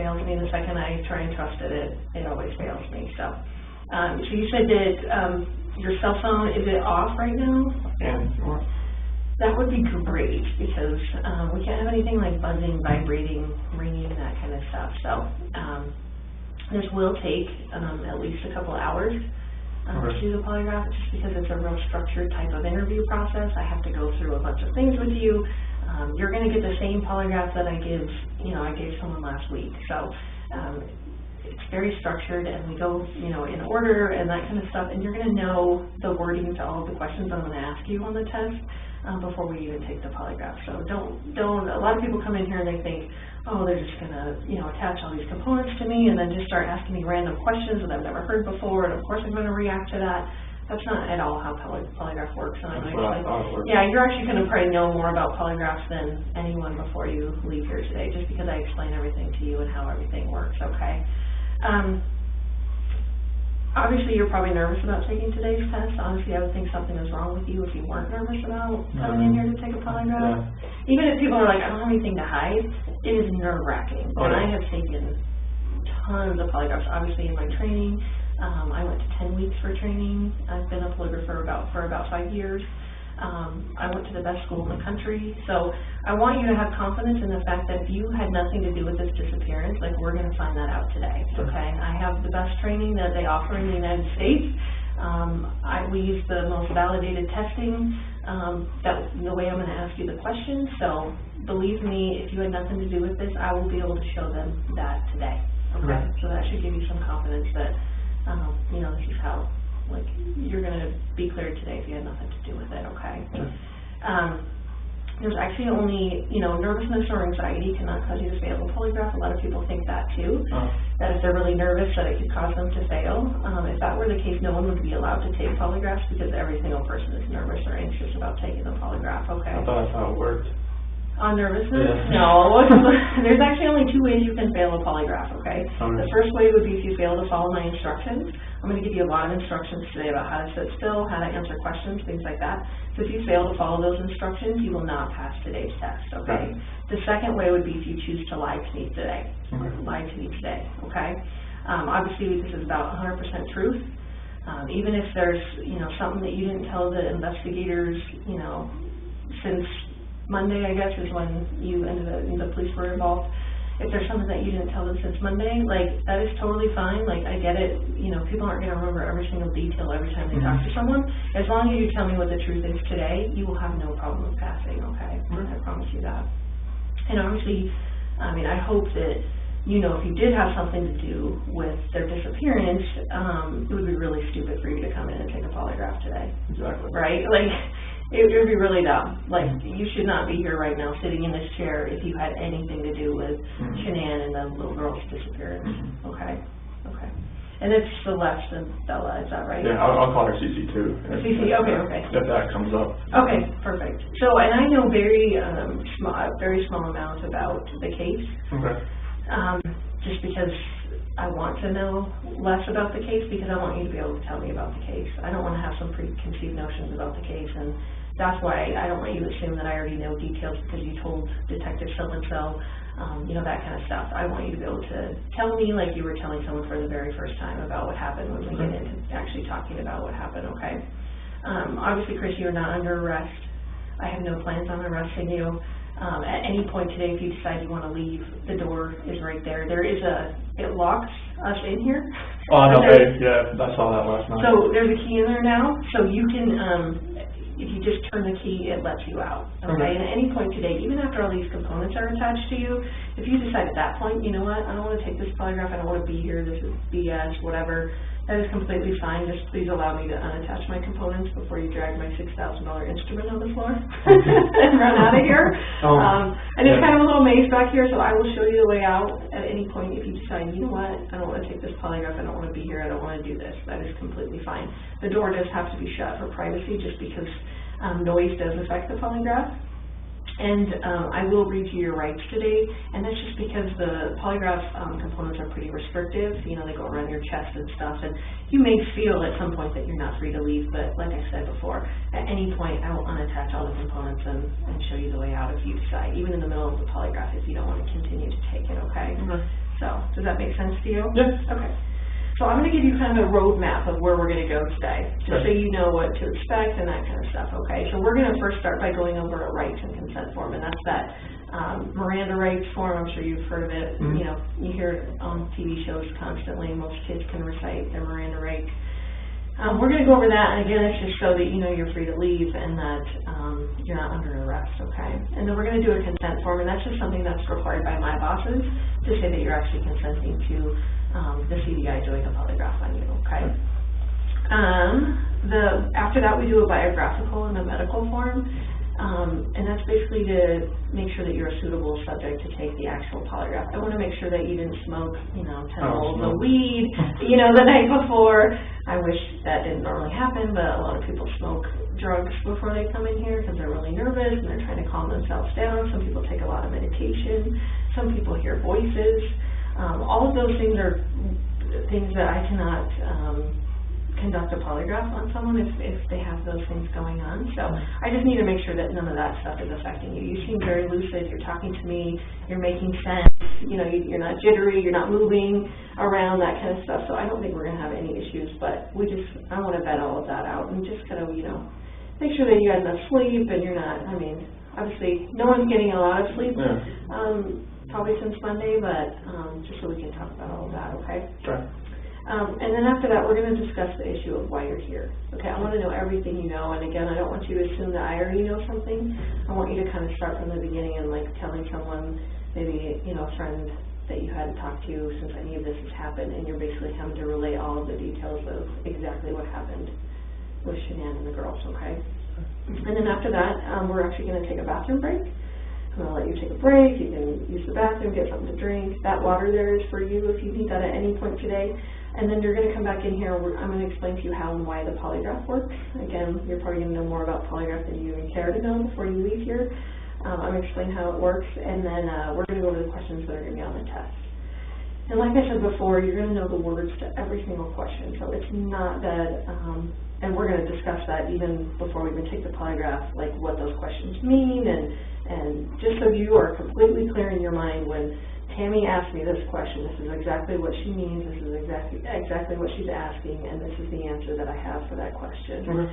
fails me the second I try and trust it. It always fails me. So, so you said that your cell phone, is it off right now? Yeah. That would be great, because we can't have anything like buzzing, vibrating, ringing, that kind of stuff. So this will take at least a couple hours to do the polygraph, just because it's a real structured type of interview process. I have to go through a bunch of things with you. You're going to get the same polygraph that I gave someone last week. So it's very structured, and we go, in order and that kind of stuff, and you're going to know the wording to all of the questions I'm going to ask you on the test before we even take the polygraph. So don't, a lot of people come in here and they think, oh, they're just going to, attach all these components to me and then just start asking me random questions that I've never heard before, and of course I'm going to react to that. That's not at all how polygraph works. And yeah, you're actually going to probably know more about polygraphs than anyone before you leave here today, just because I explain everything to you and how everything works, okay? Obviously, you're probably nervous about taking today's test. Honestly, I would think something is wrong with you if you weren't nervous about coming in here to take a polygraph. Yeah. Even if people are like, I don't have anything to hide, it is nerve-wracking. And I have taken tons of polygraphs, obviously, in my training. I went to 10 weeks for training. I've been a polygrapher for about 5 years. I went to the best school in the country. So I want you to have confidence in the fact that if you had nothing to do with this disappearance, like, we're going to find that out today, okay? I have the best training that they offer in the United States. We use the most validated testing, the way I'm going to ask you the questions. So believe me, if you had nothing to do with this, I will be able to show them that today, okay? So that should give you some confidence that, this is how, you're going to be cleared today if you had nothing to do with it, okay? There's actually only, nervousness or anxiety cannot cause you to fail a polygraph. A lot of people think that too, that if they're really nervous that it could cause them to fail. If that were the case, no one would be allowed to take polygraphs, because every single person is nervous or anxious about taking a polygraph, okay? I thought that's how it worked. On nervousness? Yeah. No. There's actually only 2 ways you can fail a polygraph, okay? The first way would be if you fail to follow my instructions. I'm going to give you a lot of instructions today about how to sit still, how to answer questions, things like that. So if you fail to follow those instructions, you will not pass today's test, okay? The second way would be if you choose to lie to me today. Lie to me today, okay? Obviously, this is about 100% truth. Even if there's, something that you didn't tell the investigators, since Monday, I guess, is when you ended up, the police were involved. If there's something that you didn't tell them since Monday, that is totally fine. I get it. People aren't going to remember every single detail every time they talk to someone. As long as you tell me what the truth is today, you will have no problem with passing, okay? I promise you that. And obviously, I hope that, if you did have something to do with their disappearance, it would be really stupid for you to come in and take a polygraph today. Exactly. Right? It would be really dumb. You should not be here right now sitting in this chair if you had anything to do with Shanann and the little girl's disappearance. Okay? Okay. And it's Celeste and Bella, is that right? Yeah, I'll call her CC too. CC, okay. If that comes up. Okay, perfect. So, and I know very small amount about the case. Okay. Just because I want to know less about the case, because I want you to be able to tell me about the case. I don't want to have some preconceived notions about the case, and that's why I don't want you to assume that I already know details because you told Detective so-and-so, that kind of stuff. I want you to be able to tell me like you were telling someone for the very first time about what happened when we get into actually talking about what happened, okay? Obviously, Chris, you're not under arrest. I have no plans on arresting you. At any point today, if you decide you want to leave, the door is right there. It locks us in here. Oh, no, yeah, I saw that last night. So there's a key in there now, so you can, if you just turn the key, it lets you out, okay? And at any point today, even after all these components are attached to you, if you decide at that point, you know what, I don't want to take this polygraph, I don't want to be here, this is BS, whatever, that is completely fine. Just please allow me to unattach my components before you drag my $6,000 instrument on the floor and run out of here. And it's kind of a little maze back here, so I will show you the way out at any point if you decide, you know what, I don't want to take this polygraph, I don't want to be here, I don't want to do this. That is completely fine. The door does have to be shut for privacy just because noise does affect the polygraph. And I will read you your rights today, and that's just because the polygraph components are pretty restrictive. They go around your chest and stuff, and you may feel at some point that you're not free to leave, but like I said before, at any point I will unattach all the components and show you the way out if you decide, even in the middle of the polygraph, if you don't want to continue to take it, okay? So Does that make sense to you? Yes. Okay. So I'm going to give you kind of a roadmap of where we're going to go today, just so you know what to expect and that kind of stuff, okay? So we're going to first start by going over a rights and consent form, and that's that Miranda rights form. I'm sure you've heard of it. Mm-hmm. You know, you hear it on TV shows constantly. Most kids can recite their Miranda rights. We're going to go over that, and again, it's just so that you know you're free to leave and that you're not under arrest, okay? And then we're going to do a consent form, and that's just something that's required by my bosses to say that you're actually consenting to the CDI doing a polygraph on you, okay? After that, we do a biographical and a medical form, and that's basically to make sure that you're a suitable subject to take the actual polygraph. I want to make sure that you didn't smoke, 10 bowls of weed, the night before. I wish that didn't normally happen, but a lot of people smoke drugs before they come in here because they're really nervous and they're trying to calm themselves down. Some people take a lot of medication. Some people hear voices. All of those things are things that I cannot conduct a polygraph on someone if they have those things going on. So I just need to make sure that none of that stuff is affecting you. You seem very lucid. You're talking to me. You're making sense. You're not jittery. You're not moving around, that kind of stuff. So I don't think we're going to have any issues. But I want to vet all of that out and just kind of, make sure that you had enough sleep and you're not, obviously no one's getting a lot of sleep. Probably since Monday, but just so we can talk about all of that, okay? Sure. And then after that, we're going to discuss the issue of why you're here. Okay, I want to know everything you know, and again, I don't want you to assume that I already know something. I want you to kind of start from the beginning and telling someone, maybe, a friend that you hadn't talked to since any of this has happened, and you're basically having to relay all of the details of exactly what happened with Shanann and the girls, okay? And then after that, we're actually going to take a bathroom break. I'm going to let you take a break. You can use the bathroom, get something to drink. That water there is for you if you need that at any point today. And then you're going to come back in here. I'm going to explain to you how and why the polygraph works. Again, you're probably going to know more about polygraph than you even care to know before you leave here. I'm going to explain how it works, and then we're going to go over the questions that are going to be on the test. And like I said before, you're going to know the words to every single question. So it's not that, and we're going to discuss that even before we even take the polygraph, like what those questions mean, and just so you are completely clear in your mind when Tammy asked me this question, this is exactly what she means, this is exactly what she's asking, and this is the answer that I have for that question.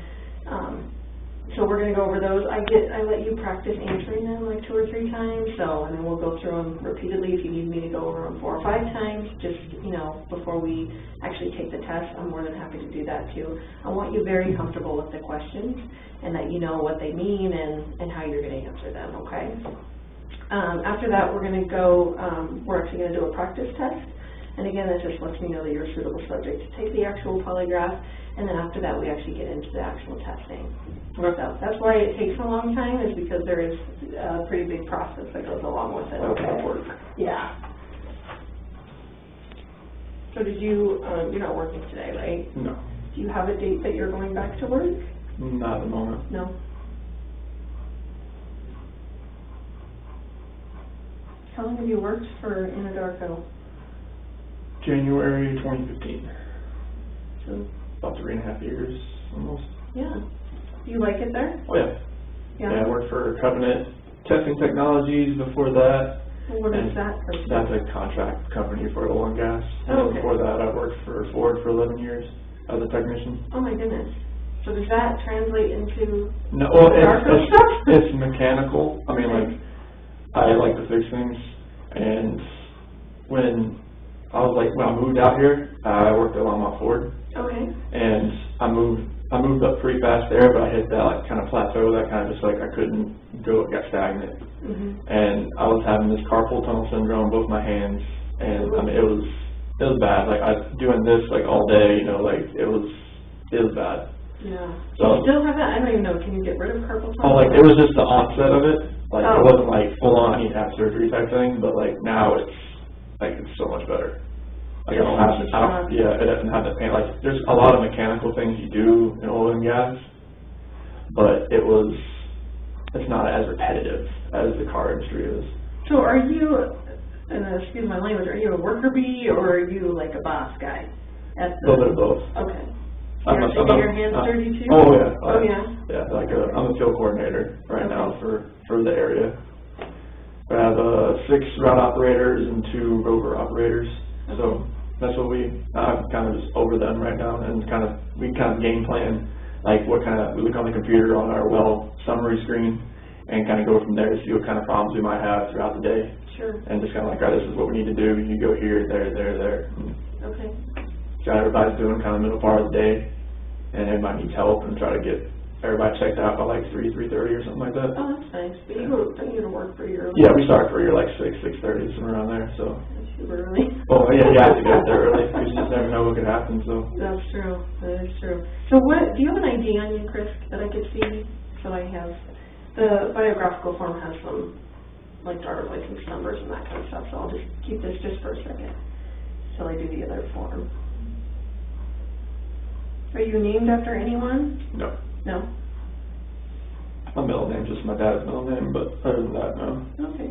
So we're going to go over those. I let you practice answering them 2 or 3 times, and then we'll go through them repeatedly if you need me to go over them 4 or 5 times, just, before we actually take the test. I'm more than happy to do that too. I want you very comfortable with the questions and that you know what they mean and how you're going to answer them, okay? After that, we're going to go, we're actually going to do a practice test. And again, that just lets me know that you're a suitable subject to take the actual polygraph. And then after that, we actually get into the actual testing. So that's why it takes a long time, is because there is a pretty big process that goes along with it. Okay. Yeah. So you're not working today, right? No. Do you have a date that you're going back to work? Not at the moment. No. How long have you worked for Anadarko? January 2015. So about 3.5 years, almost. Yeah. Do you like it there? Oh, yeah. Yeah, I worked for Covenant Testing Technologies before that. Well, what is that? That's a contract company for oil and gas. Oh, okay. Before that, I worked for Ford for 11 years as a technician. Oh, my goodness. So does that translate into it's mechanical. I like to fix things. And when I moved out here, I worked at Longmont Ford. Okay. And I moved up pretty fast there, but I hit that kind of plateau that kind of just I couldn't go, it got stagnant. And I was having this carpal tunnel syndrome, both my hands, and it was bad. I was doing this all day, it was bad. Yeah. So you still have that? I don't even know. Can you get rid of carpal tunnel? Oh, it was just the onset of it. It wasn't full on, I need to have surgery type thing, but now it's it's so much better. I don't have it doesn't have the pain. There's a lot of mechanical things you do in oil and gas, but it's not as repetitive as the car industry is. So are you, and excuse my language, are you a worker bee or are you a boss guy? A little bit of both. Okay. So you're taking your hands dirty too? Oh yeah. Oh yeah. Yeah, I'm a field coordinator right now for the area. We have 6 route operators and 2 rover operators. So that's what I'm kind of just over them right now, and we kind of game plan, like we look on the computer on our Weld summary screen and kind of go from there to see what kind of problems we might have throughout the day. Sure. And just kind of like, all right, this is what we need to do. You go here, there. Okay. So everybody's doing kind of middle part of the day, and everybody needs help, and try to get everybody checked out by like 3:30 or something like that. Oh, that's nice. But don't you go to work pretty early? Yeah, we start pretty like 6:30, somewhere around there. So. That's super early. Oh yeah, you have to get there early. You just never know what could happen. So. That's true. That is true. So do you have an ID on you, Chris, that I could see? So I have. The biographical form has some, like, driver's license numbers and that kind of stuff, so I'll just keep this just for a second until I do the other form. Are you named after anyone? No. No? My middle name's just my dad's middle name, but other than that, no. Okay.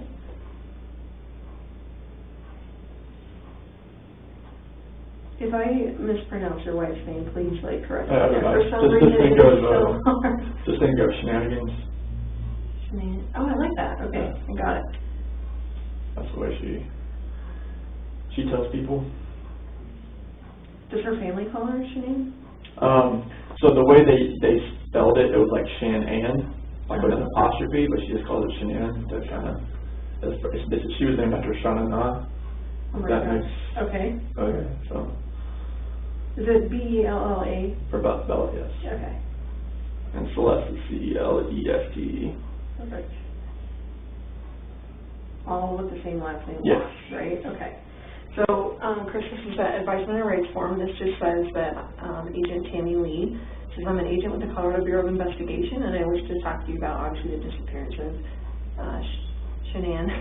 If I mispronounce your wife's name, please, like, correct me. For some reason, it's so hard. Just think of Shenanigans. Oh, I like that. Okay, I got it. That's the way she tells people. Does her family call her Shanann? So the way they spelled it, it was like Shanann, like with an apostrophe, but she just calls it Shanann. That kind of, she was named after Shanann. Oh my gosh. Okay. Okay, so. Is it B-E-L-L-A? For Bella, yes. Okay. And Celeste is C-E-L-E-S-T-E. Perfect. All with the same last name, yes. Watts, right? Okay. So, Chris, this is the advisement and rights form. This just says that Agent Tammy Lee says, I'm an agent with the Colorado Bureau of Investigation, and I wish to talk to you about, obviously, the disappearance of Shanann,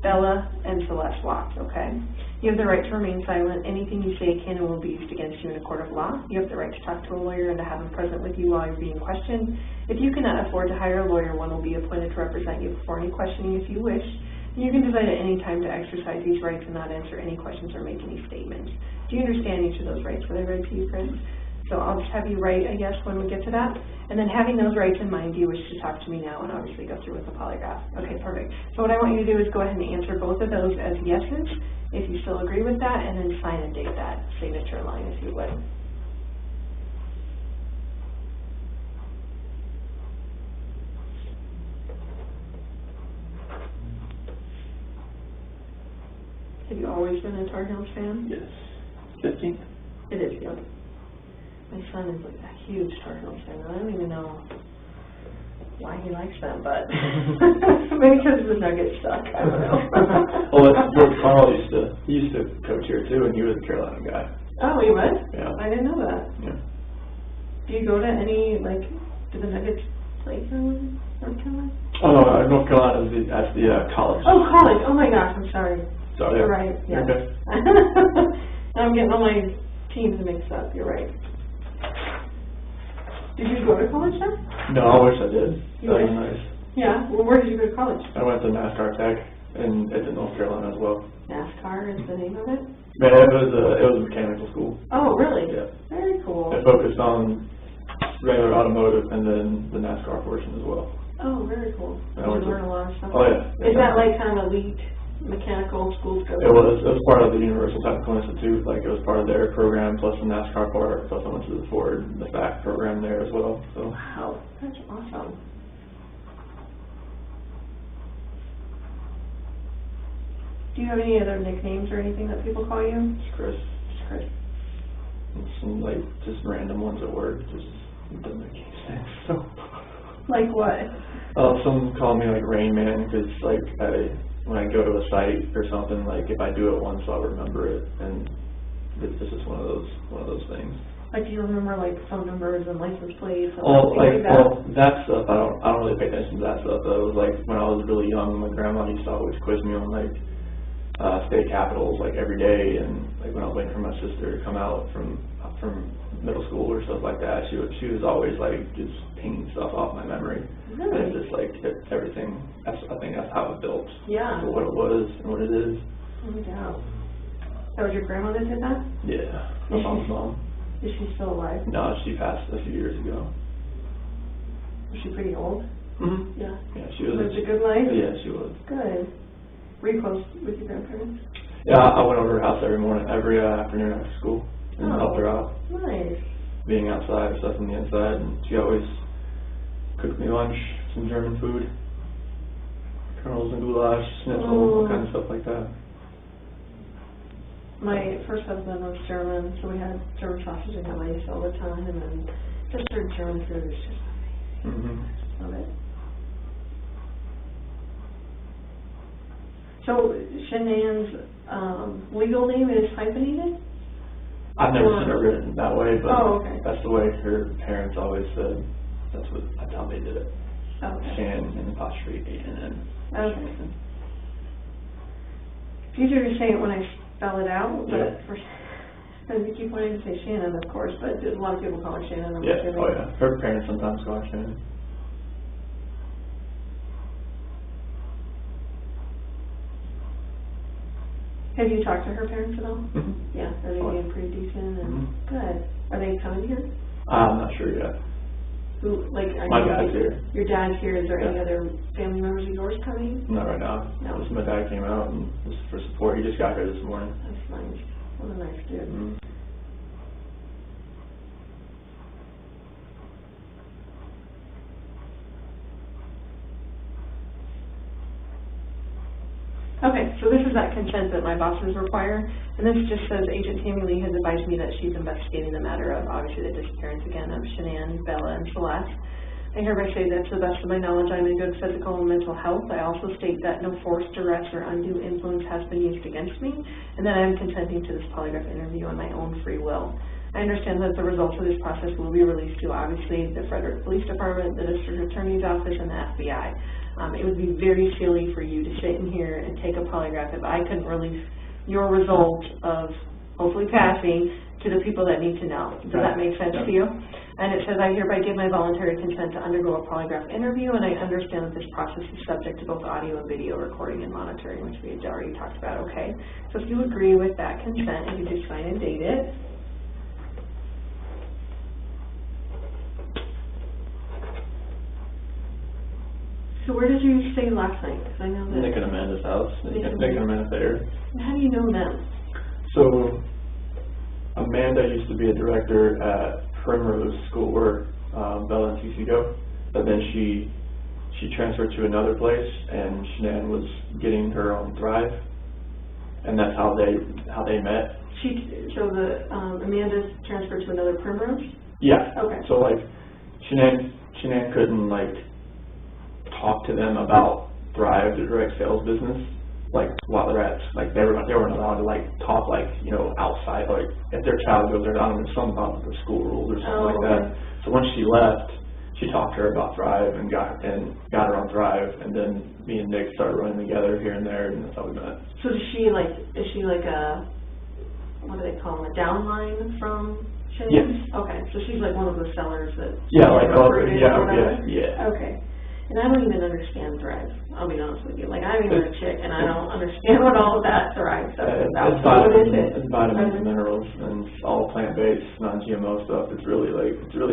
Bella, and Celeste Watts, okay? You have the right to remain silent. Anything you say can and will be used against you in a court of law. You have the right to talk to a lawyer and to have him present with you while you're being questioned. If you cannot afford to hire a lawyer, one will be appointed to represent you before any questioning if you wish. And you can decide at any time to exercise these rights and not answer any questions or make any statements. Do you understand each of those rights? Were they read to you, Chris? So I'll just have you write, I guess, when we get to that. And then having those rights in mind, do you wish to talk to me now and obviously go through with the polygraph? Okay, perfect. So what I want you to do is go ahead and answer both of those as yeses, if you still agree with that, and then sign and date that signature line, if you would. Have you always been a Tar Heels fan? Yes. 15? It is, yeah. My son is like a huge Tar Heels fan. I don't even know why he likes them, but maybe because the Nuggets suck. I don't know. Well, that's where Carl used to coach here too, and he was a Carolina guy. Oh, he was? Yeah. I didn't know that. Yeah. Do you go to any, like, do the Nuggets play Carolina? North Carolina? Oh, no, North Carolina is at the college. Oh, college. Oh my gosh, I'm sorry. Sorry. You're right. Yeah. Okay. I'm getting all my teams mixed up. You're right. Did you go to college then? No, I wish I did. That was nice. Yeah. Well, where did you go to college? I went to NASCAR Tech in North Carolina as well. NASCAR is the name of it? Man, it was a mechanical school. Oh, really? Yeah. Very cool. It focused on regular automotive and then the NASCAR portion as well. Oh, very cool. Did you learn a lot of stuff? Oh, yeah. Is that like kind of elite mechanical school scope? It was part of the Universal Technical Institute. Like, it was part of their program, plus the NASCAR part, plus I went to the Ford, the FAC program there as well. So. Wow, that's awesome. Do you have any other nicknames or anything that people call you? It's Chris. Just Chris. And some, like, just random ones at work. Just doesn't make any sense. So. Like what? Some call me like Rain Man because like when I go to a site or something, like if I do it once, I'll remember it, and this is one of those things. Like, do you remember like phone numbers and license plates? And that stuff I don't really pay attention to that stuff. Though. It was like when I was really young, my grandma used to always quiz me on like state capitals like every day, and like when I was waiting for my sister to come out from middle school or stuff like that, she was always like just pinging stuff off my memory. Really? And it's just like everything. I think that's how it built. Yeah. For what it was and what it is. No doubt. That was your grandma that did that? Yeah. My mom's mom. Is she still alive? No, she passed a few years ago. Was she pretty old? Mm-hmm. Yeah. Yeah, she was. Lived a good life? Yeah, she was. Good. Were you close with your grandparents? Yeah, I went over to her house every afternoon after school and helped her out. Nice. Being outside, stuff on the inside, and she always cooked me lunch, some German food, kernels and goulash, schnitzel, all kinds of stuff like that. My first husband was German, so we had German sausage and rice all the time, and then just their German food is just amazing. Love it. So Shanann's legal name is hyphenated? I've never seen it written that way, but that's the way her parents always said. That's how they did it. Okay. Shan and apostrophe A-N-N. Okay. It's easier to say it when I spell it out, but I keep wanting to say Shannon, of course, but a lot of people call her Shannon. I'm assuming. Oh yeah. Her parents sometimes call her Shannon. Have you talked to her parents at all? Mm-hmm. Yeah, are they being pretty decent and good? Are they coming here? I'm not sure yet. My dad's here. Your dad's here. Is there any other family members of yours coming? Not right now. No. Just my dad came out and just for support. He just got here this morning. That's nice. What a nice dude. Okay, so this is that consent that my bosses require, and this just says Agent Tammy Lee has advised me that she's investigating the matter of, obviously, the disappearance again of Shanann, Bella, and Celeste. I hereby say that to the best of my knowledge, I'm in good physical and mental health. I also state that no force, duress, or undue influence has been used against me, and that I am consenting to this polygraph interview on my own free will. I understand that the results of this process will be released to, obviously, the Frederick Police Department, the District Attorney's Office, and the FBI. It would be very silly for you to sit in here and take a polygraph if I couldn't release your result of hopefully passing to the people that need to know. Does that make sense to you? And it says, I hereby give my voluntary consent to undergo a polygraph interview, and I understand that this process is subject to both audio and video recording and monitoring, which we had already talked about, okay? So if you agree with that consent, if you just sign and date it. So where did you stay last night? Because I know that Nick and Amanda's house. Nick and Amanda there. How do you know them? So Amanda used to be a director at Primrose School where Bella and TC go, but then she transferred to another place, and Shanann was getting her own Thrive, and that's how they met. Amanda's transferred to another Primrose? Yeah. Okay. So like Shanann couldn't like talk to them about Thrive, the direct sales business, like while they're at, like they weren't allowed to like talk like, you know, outside, like if their child goes there, I don't know, something about the school rules or something like that. So when she left, she talked to her about Thrive and got her on Thrive, and then me and Nick started running together here and there, and that's how we met. So is she like a, what do they call them, a downline from Shanann? Yes. Okay, so she's like one of the sellers that yeah. Okay. And I don't even understand Thrive, I'll be honest with you. Like, I'm even a chick, and I don't understand what all of that Thrive stuff is about. It's vitamins and minerals, and it's all plant-based, non-GMO stuff. It's really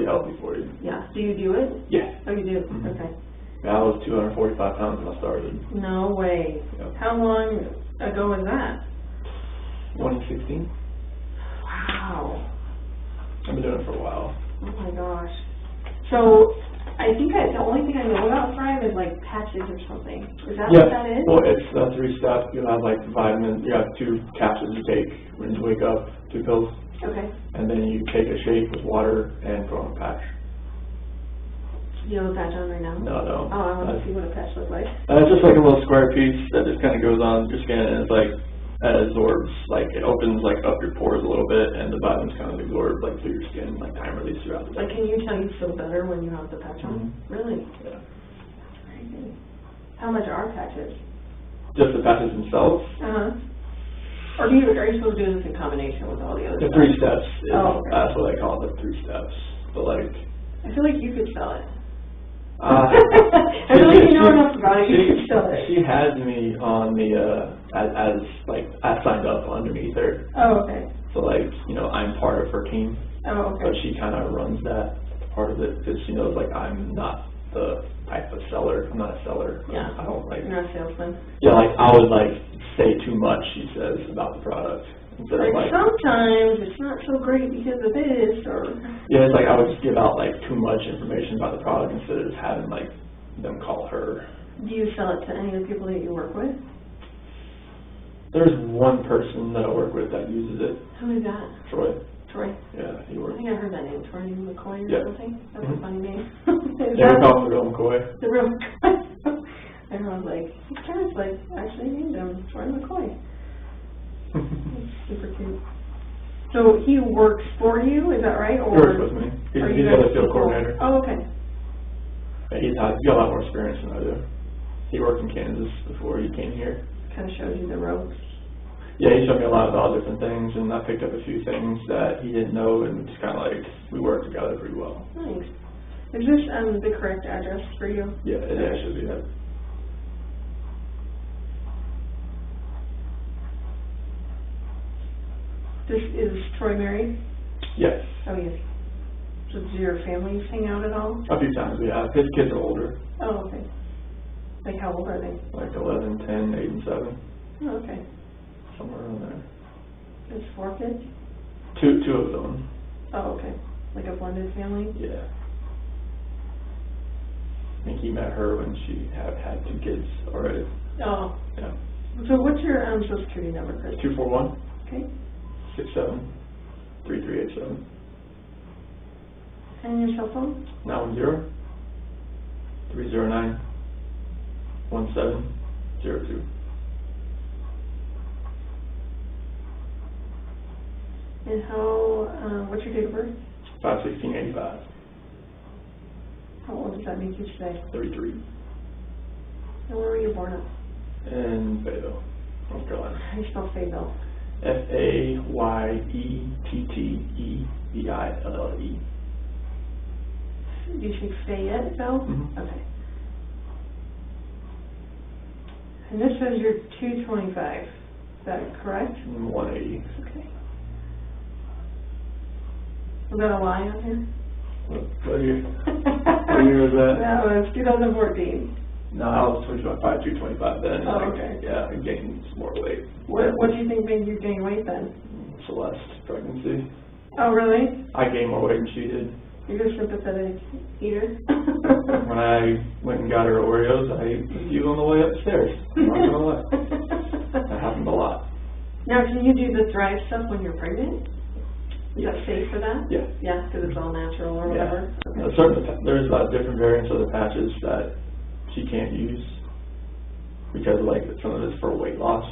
healthy for you. Yeah. Do you do it? Yeah. Oh, you do? Okay. Yeah, I was 245 pounds when I started. No way. Yep. How long ago was that? 2016. Wow. I've been doing it for a while. Oh my gosh. So I think the only thing I know about Thrive is like patches or something. Is that what that is? Well, it's 3 steps. You have like vitamins. You have 2 capsules you take when you wake up, 2 pills. Okay. And then you take a shake with water and throw on a patch. You have a patch on right now? No, I don't. Oh, I want to see what a patch looks like. It's just like a little square piece that just kind of goes on your skin, and it's like absorbs, like it opens like up your pores a little bit, and the vitamins kind of absorb like through your skin, like time release throughout the day. Like, can you tell you feel better when you have the patch on? Really? Yeah. That's crazy. How much are patches? Just the patches themselves? Or are you supposed to do this in combination with all the other stuff? 3 steps. That's what I call it, the 3 steps. But like, I feel like you could sell it. I feel like you know enough about it. You could sell it. She has me on the as like I signed up underneath her. Oh, okay. So like, you know, I'm part of her team. Oh, okay. But she kind of runs that part of it because she knows like I'm not the type of seller. I'm not a seller. Yeah. I don't like. You're not a salesman. Yeah, like I would like say too much, she says, about the product. Instead of like sometimes it's not so great because of this, or. Yeah, it's like I would just give out like too much information about the product instead of just having like them call her. Do you sell it to any of the people that you work with? There's one person that I work with that uses it. Who is that? Troy. Troy? Yeah, he works. I think I heard that name, Troy McCoy or something. That's a funny name. Yeah, we call him the real McCoy. The real McCoy. Everyone's like, his parents like actually named him Troy McCoy. It's super cute. So he works for you, is that right? Or he works with me. He's the other field coordinator. Oh, okay. Yeah, he's got a lot more experience than I do. He worked in Kansas before he came here. Kind of shows you the ropes. Yeah, he showed me a lot about different things, and I picked up a few things that he didn't know, and just kind of like, we worked together pretty well. Nice. Is this the correct address for you? Yeah, it should be that. This is Troy married? Yes. Oh, yes. So do your families hang out at all? A few times we have. His kids are older. Oh, okay. Like how old are they? Like 11, 10, 8, and 7. Oh, okay. Somewhere around there. There's 4 kids? Two of them. Oh, okay. Like a blended family? Yeah. I think he met her when she had 2 kids already. Oh. Yeah. So what's your Social Security number, Chris? 241. Okay. 67 3387. And your cell phone? 910 309 1702. And how, what's your date of birth? 5/16/85. How old does that make you today? 33. And where were you born at? In Fayetteville, North Carolina. How do you spell Fayetteville? FAYETTEVILLE. Do you say Fayetteville? Mm-hmm. Okay. And this says you're 225. Is that correct? 180. Okay. Was that a lie on here? What year? What year was that? That was 2014. No, I was 225 then. Oh, okay. Yeah, I gained some more weight. What do you think made you gain weight then? Celeste, pregnancy. Oh, really? I gained more weight than she did. You're a sympathetic eater? When I went and got her Oreos, I ate a few on the way upstairs. I'm not gonna lie. That happened a lot. Now, can you do the Thrive stuff when you're pregnant? Is that safe for that? Yeah. Yeah, because it's all natural or whatever? Yeah. Okay. There's different variants of the patches that she can't use because like some of it's for weight loss.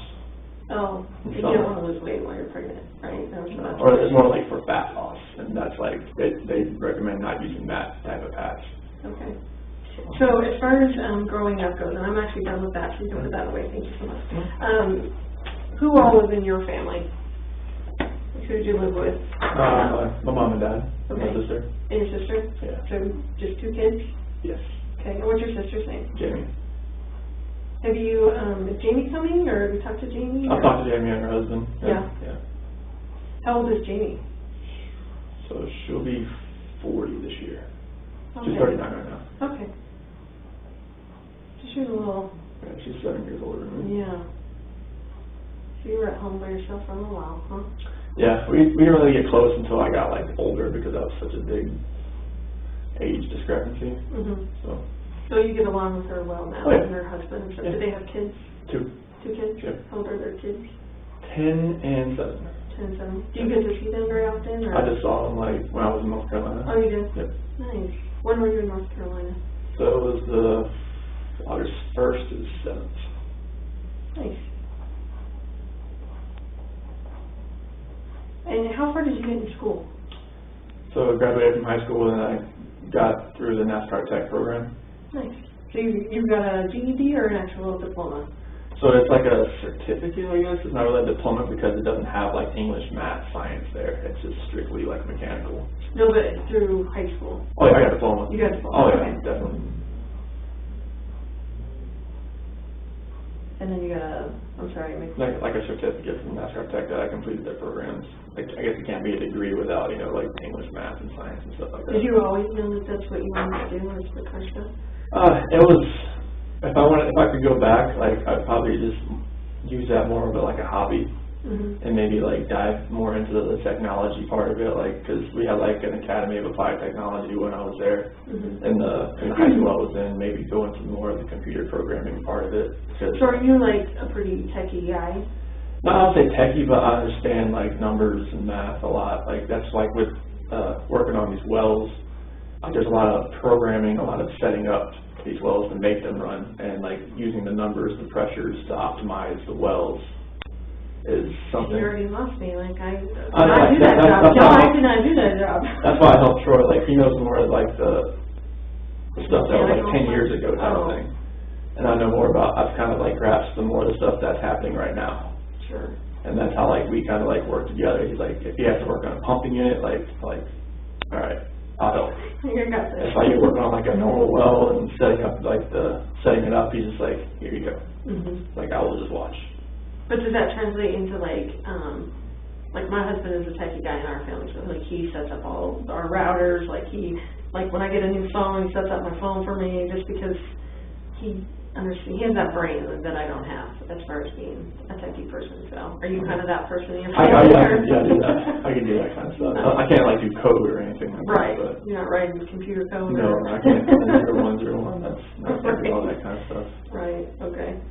Oh, you don't want to lose weight while you're pregnant, right? No. Or it's more like for fat loss, and that's like they recommend not using that type of patch. Okay. So as far as growing up goes, and I'm actually done with that, so you can put that away. Thank you so much. Who all was in your family? Who did you live with? My mom and dad, Okay. my sister. And your sister? Yeah. So just 2 kids? Yes. Okay. And what's your sister's name? Jamie. Have you, is Jamie coming, or have you talked to Jamie? I've talked to Jamie and her husband. Yeah. Yeah. How old is Jamie? So she'll be 40 this year. Okay. She's 39 right now. Okay. So she's a little... Yeah, she's 7 years older than me. Yeah. So you were at home by yourself for a little while, huh? Yeah, we didn't really get close until I got like older because that was such a big age discrepancy. Mm-hmm. So you get along with her well now, and her husband and stuff. Yeah. Do they have kids? 2. 2 kids? Yeah. How old are their kids? 10 and 7. 10 and 7. Do you get to see them very often? Or? I just saw them like when I was in North Carolina. Oh, you did? Yep. Nice. When were you in North Carolina? So it was the August 1st to the 7th. Nice. And how far did you get in school? So I graduated from high school and I got through the NASCAR Tech program. Nice. So you've got a GED or an actual diploma? So it's like a certificate, I guess. It's not really a diploma because it doesn't have like English, math, science there. It's just strictly like mechanical. No, but through high school. Oh yeah, I got a diploma. You got a diploma? Oh yeah, Okay. definitely. And then you got a, I'm sorry, Like a certificate from NASCAR Tech that I completed their programs. Like I guess it can't be a degree without, you know, like English, math, and science and stuff like that. Did you always know that that's what you wanted to do, was the KUSA? It was, if I could go back, like, I'd probably just use that more of like a hobby. And maybe like dive more into the technology part of it, like, because we had like an Academy of Applied Technology when I was there, in the high school I was in, maybe go into more of the computer programming part of it. So are you like a pretty techie guy? No, I don't say techie, but I understand like numbers and math a lot. Like that's like with working on these wells, there's a lot of programming, a lot of setting up these wells to make them run, and like using the numbers, the pressures to optimize the wells is something. You already lost me, like I do I that job. That's why I helped Troy, like he knows more of like the stuff that was like 10 years ago type of thing. And I know more about, I've kind of like grasped some more of the stuff that's happening right now. Sure. And that's how like we kind of like work together. He's like, if he has to work on a pumping unit, like, all right, I'll help. You got this. If I get working on like a normal well and setting it up, he's just like, here you go. Like I will just watch. But does that translate into like my husband is a techie guy in our family, so like he sets up all our routers, like when I get a new phone, he sets up my phone for me just because he has that brain that I don't have as far as being a techie person. So are you kind of that person in your family? I can do that. I can do that kind of stuff. I can't like do code or anything like right. that. But you're not writing computer code? No, I can't. 0101, that's right. All that kind of stuff. Right, okay.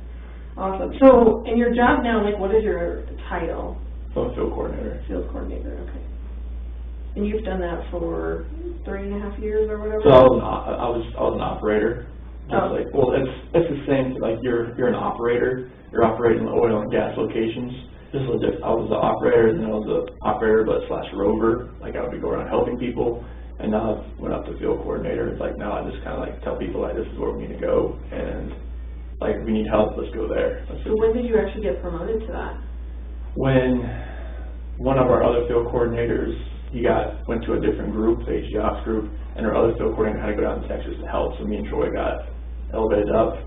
Awesome. So, in your job now, like, what is your title? So, field coordinator. Field coordinator, okay. And you've done that for 3.5 years or whatever? So, I was an operator. Like, well, it's the same. Like, you're an operator. You're operating oil and gas locations. Just a little different. I was an operator, and then I was an operator, but / rover. Like, I would go around helping people. And now I went up to field coordinator. It's like now I just kind of like tell people like this is where we need to go, and like, we need help, let's go there. So when did you actually get promoted to that? When one of our other field coordinators, he went to a different group, the HG Ops group, and our other field coordinator had to go down to Texas to help, so me and Troy got elevated up.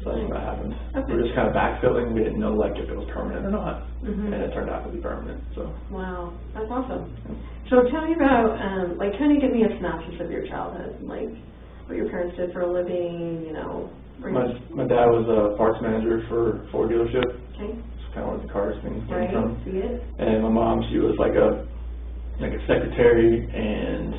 So that's what happened. Okay. We were just kind of backfilling. We didn't know like if it was permanent or not, and it turned out to be permanent. So. Wow, that's awesome. So tell me about, like, kind of give me a synopsis of your childhood, like what your parents did for a living, you know. My dad was a parts manager for a Ford dealership. Okay. It's kind of where the cars things came from. See it. And my mom, she was like a secretary and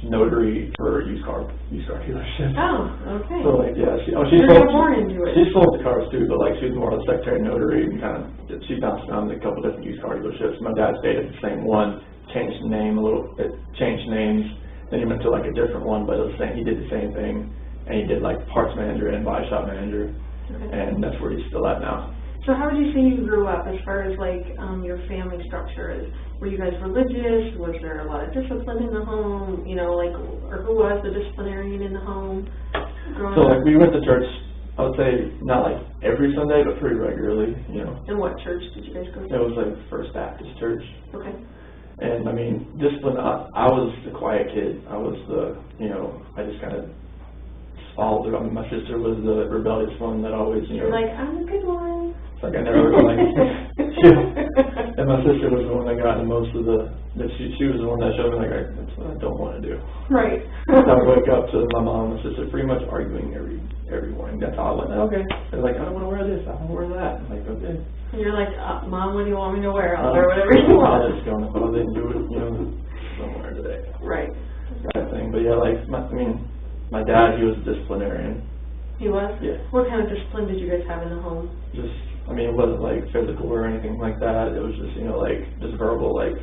notary for used car dealership. Oh, okay. So like she born into it. She sold the cars too, but like she was more of a secretary and notary, and kind of she bounced around a couple different used car dealerships. My dad stayed at the same one, changed the name a little, changed names. Then he went to like a different one, but it was the same. He did the same thing. And he did like parts manager and body shop manager, and that's where he's still at now. So how would you say you grew up as far as like your family structure is? Were you guys religious? Was there a lot of discipline in the home? You know, like, or who was the disciplinarian in the home? So like we went to church, I would say not like every Sunday, but pretty regularly, you know. And what church did you guys go to? It was like First Baptist Church. Okay. And I mean, discipline, I was the quiet kid. I was I just kind of followed her. I mean, my sister was the rebellious one that always, You're like, I'm a good one. It's like I never like, and my sister was the one that got the most of she was the one that showed me like, that's what I don't want to do. Right. I would wake up to my mom and my sister pretty much arguing every morning. That's how I went, okay. They're like, I don't want to wear this, I don't want to wear that. I'm like, okay. And you're like, Mom, what do you want me to wear? I'll wear whatever you want. I'll just go, if I didn't do it, somewhere today. Right. That thing. But yeah, like, my dad, he was a disciplinarian. He was? Yeah. What kind of discipline did you guys have in the home? Just, it wasn't like physical or anything like that. It was just, like, just verbal, like,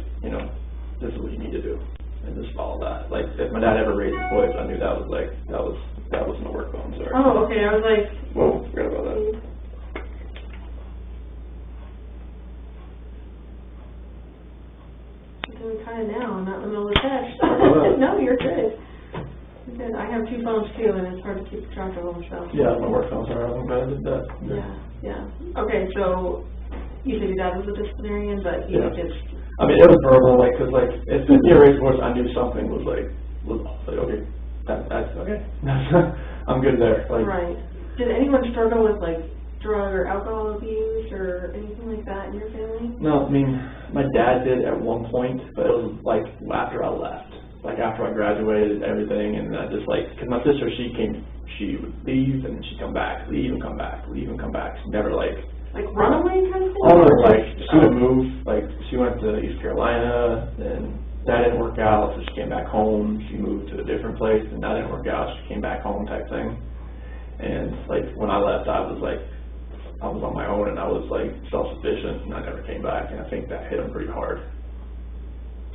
this is what you need to do. And just follow that. Like, if my dad ever raised his voice, I knew that was my work phone, sorry. Oh, okay, I was like... Whoa, forgot about that. I'm doing kind of now, I'm not in the middle of the test. No, you're good. Good. I have 2 phones too, and it's hard to keep track of them. So. Yeah, my work phone's are. I'm glad I did that. Yeah. Okay, so you said your dad was a disciplinarian, but he just. It was verbal, like, cause like if he raised voice, I knew something was like okay, that's okay. I'm good there. Like. Right. Did anyone struggle with like drug or alcohol abuse or anything like that in your family? No, My dad did at one point, but it was like after I left. Like after I graduated, everything, and I just like, because my sister, she would leave and she'd come back, leave and come back, leave and come back. She never like runaway kind of thing? Oh, like she would move, like she went to East Carolina, and that didn't work out, so she came back home. She moved to a different place, and that didn't work out. She came back home type thing. And like when I left, I was on my own, and I was like self-sufficient, and I never came back, and I think that hit him pretty hard.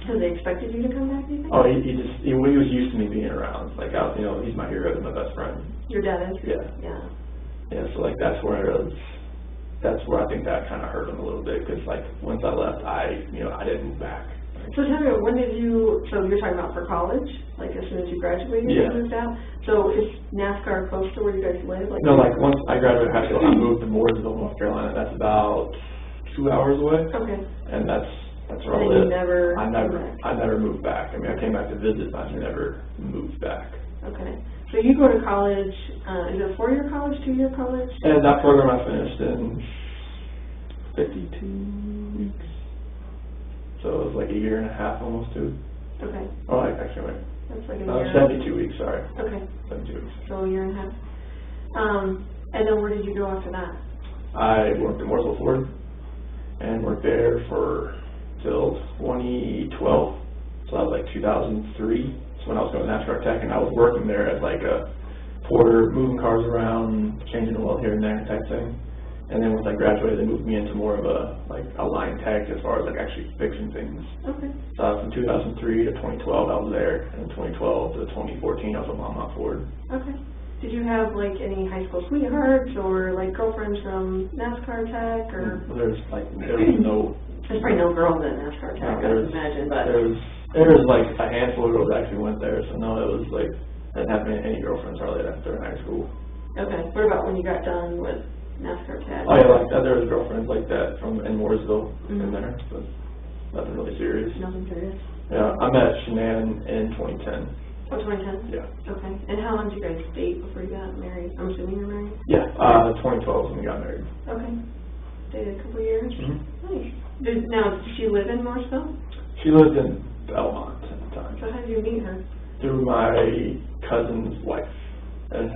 So they expected you to come back, do you think? Oh, he was used to me being around. Like, he's my hero, he's my best friend. Your dad is? Yeah. Yeah. Yeah, so like that's where I think that kind of hurt him a little bit, because like once I left, I didn't move back. So tell me, so you're talking about for college? Like as soon as you graduated, yeah. You moved out? So is NASCAR close to where you guys live? Like, no, like once I graduated high school, I moved to Mooresville, North Carolina. That's about 2 hours away. Okay. And that's where I live. I never moved back. I mean, I came back to visit, but I never moved back. Okay. So you go to college, is it a 4-year college, 2-year college? And that program I finished in 52 weeks. So it was like a year and a half, almost 2. Okay. Oh, actually, wait. That's like a year. 72 weeks, sorry. Okay. 72 weeks. So a year and a half. And then where did you go after that? I worked at Mooresville Ford and worked there till 2012. So that was like 2003. That's when I was going to NASCAR Tech, and I was working there as like a porter, moving cars around, changing the oil here and there type thing. And then once I graduated, they moved me into more of a line tech as far as like actually fixing things. Okay. So from 2003 to 2012, I was there, and 2012 to 2014, I was on Mount Ford. Okay. Did you have like any high school sweethearts or like girlfriends from NASCAR Tech or? There was no. There's probably no girls at NASCAR Tech, I would imagine, but. There was like a handful of girls that actually went there, so no, it was like, I didn't have any girlfriends hardly after high school. Okay. What about when you got done with NASCAR Tech? Oh yeah, like there was girlfriends like that in Mooresville in there, but nothing really serious. Nothing serious? Yeah, I met Shanann in 2010. Oh, 2010? Yeah. Okay. And how long did you guys date before you got married? I'm assuming you're married? Yeah, 2012 is when we got married. Okay. Dated a couple of years? Mm-hmm. Nice. Did she live in Mooresville? She lived in Belmont at the time. So how did you meet her? Through my cousin's wife. And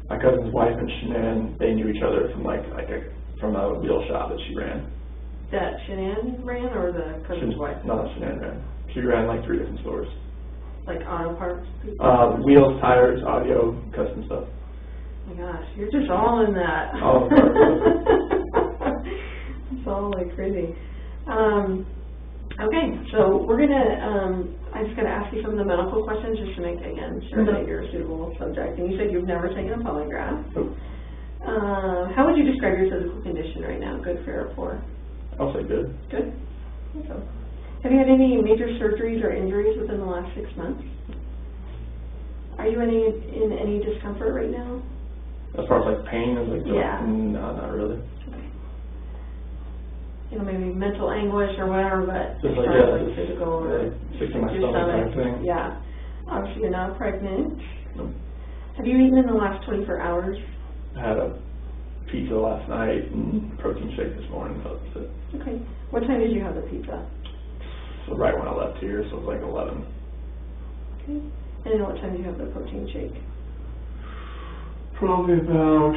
my cousin's wife and Shanann, they knew each other from from a wheel shop that she ran. That Shanann ran, or the cousin's wife? No, that Shanann ran. She ran like 3 different stores. Like auto parts? Wheels, tires, audio, custom stuff. Oh my gosh, you're just all in that. All in that. It's all like crazy. Okay, so we're gonna, I'm just gonna ask you some of the medical questions just to make, again, sure that you're a suitable subject. And you said you've never taken a polygraph. Nope. How would you describe your physical condition right now? Good, fair, or poor? I'll say good. Good. Okay. Have you had any major surgeries or injuries within the last 6 months? Are you in any discomfort right now? As far as like pain and like yeah. No, not really. Okay. You know, maybe mental anguish or whatever, but just as like, far as like physical or fixing my your stomach thing. Yeah. Obviously you're not pregnant. Nope. Have you eaten in the last 24 hours? I had a pizza last night and protein shake this morning. So that's it. Okay. What time did you have the pizza? So right when I left here, so it was like 11. Okay. And what time did you have the protein shake? Probably about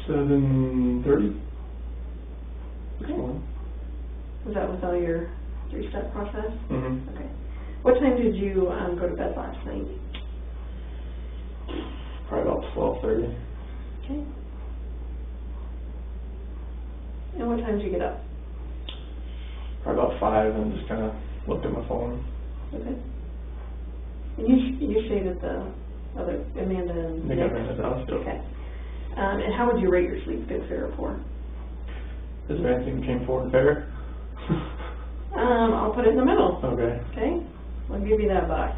7:30. Okay. Was that with all your 3-step process? Mm-hmm. Okay. What time did you go to bed last night? Probably about 12:30. Okay. And what time did you get up? Probably about 5 and just kind of looked at my phone. Okay. And you stayed at the other Amanda and Nick? Amanda's house. Okay. And how would you rate your sleep, good, fair, or poor? Is there anything that came forward fair? I'll put it in the middle. Okay. Okay? I'll give you that box.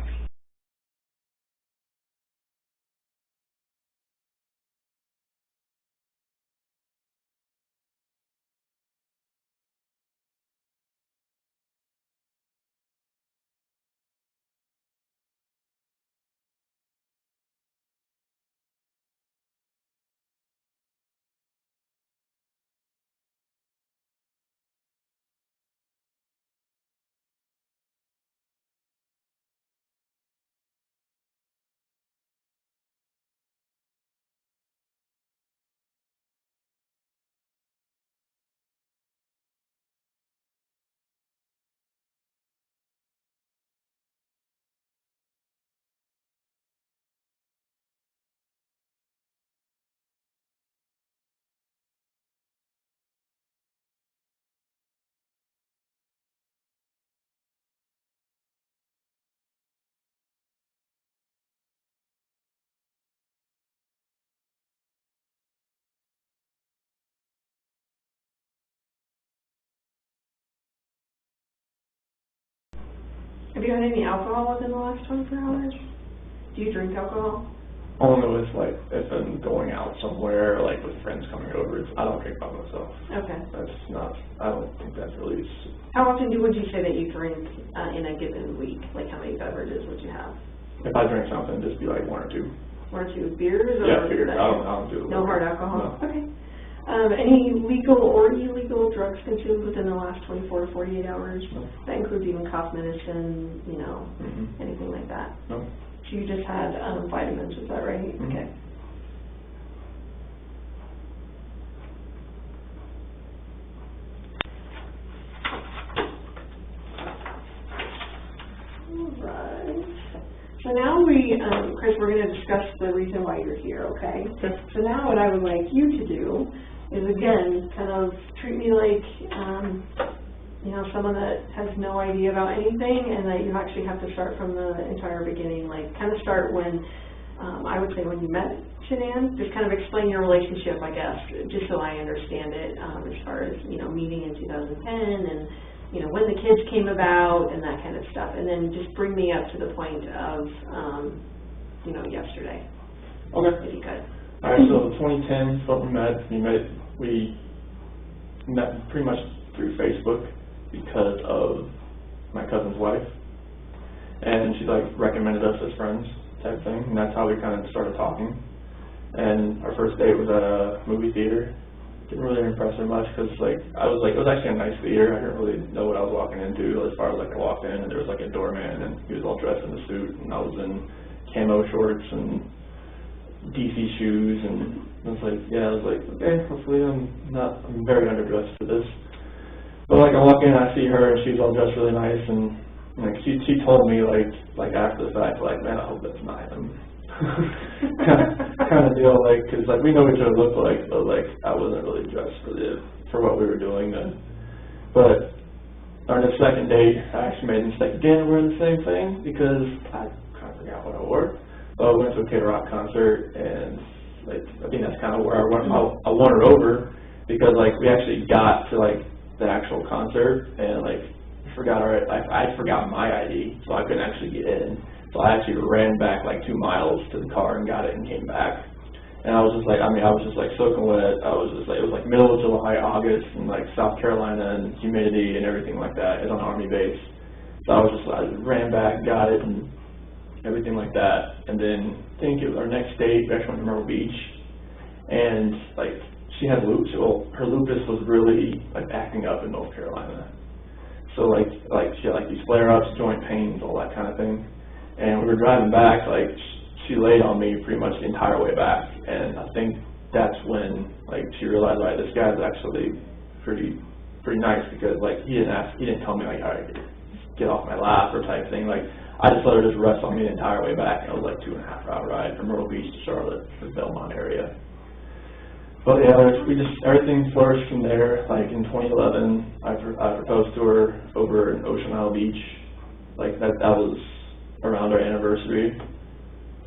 Have you had any alcohol within the last 24 hours? Do you drink alcohol? Only with, like, if I'm going out somewhere, like, with friends coming over. I don't drink by myself. Okay. That's not, I don't think that's really... How often would you say that you drink in a given week? Like, how many beverages would you have? If I drink something, just be like 1 or 2. 1 or 2 beers? Or yeah, beers. I don't do it. No hard alcohol? No. Okay. Any legal or illegal drugs consumed within the last 24 to 48 hours? No. That includes even cough medicine, you know, anything like that? No. So you just had vitamins, is that right? Okay. Alright. So now Chris, we're going to discuss the reason why you're here, okay? So now what I would like you to do is, again, kind of treat me like, you know, someone that has no idea about anything, and that you actually have to start from the entire beginning, like kind of start when, I would say when you met Shanann, just kind of explain your relationship, I guess, just so I understand it, as far as, you know, meeting in 2010 and, you know, when the kids came about and that kind of stuff, and then just bring me up to the point of, you know, yesterday. Okay. If you could. All right, so 2010 is when we met pretty much through Facebook because of my cousin's wife, and she like recommended us as friends type thing, and that's how we kind of started talking. And our first date was at a movie theater. Didn't really impress her much because like it was actually a nice theater. I didn't really know what I was walking into as far as like I walked in and there was like a doorman and he was all dressed in a suit and I was in camo shorts and DC shoes, and I was like, yeah, I was like, okay, hopefully I'm very underdressed for this. But like I walk in, I see her and she's all dressed really nice, and like she told me like after the fact, like, man, I hope that's not him. kind of deal, like, because like we know what each other looked like, but like I wasn't really dressed for what we were doing then. But on the second date, I actually made a mistake again wearing the same thing because I kind of forgot what I wore. But we went to a K-Rock concert, and like I think that's kind of where I won her over, because like we actually got to like the actual concert, and like I forgot my ID, so I couldn't actually get in. So I actually ran back like 2 miles to the car and got it and came back. And I was just like, I was just like soaking wet. I was just like, it was like middle of July, August, in like South Carolina, and humidity and everything like that. It's on an Army base. So I ran back, got it, and everything like that. And then I think it was our next date, we actually went to Myrtle Beach, and like she had lupus. Well, her lupus was really like acting up in North Carolina. So like she had like these flare-ups, joint pains, all that kind of thing. And we were driving back, like she laid on me pretty much the entire way back, and I think that's when like she realized, like, this guy's actually pretty nice, because like he didn't tell me like, all right, get off my lap or type thing. Like I just let her just rest on me the entire way back, and it was like 2.5 hour ride from Myrtle Beach to Charlotte, the Belmont area. But yeah, everything flourished from there. Like in 2011, I proposed to her over in Ocean Isle Beach. Like that was around our anniversary,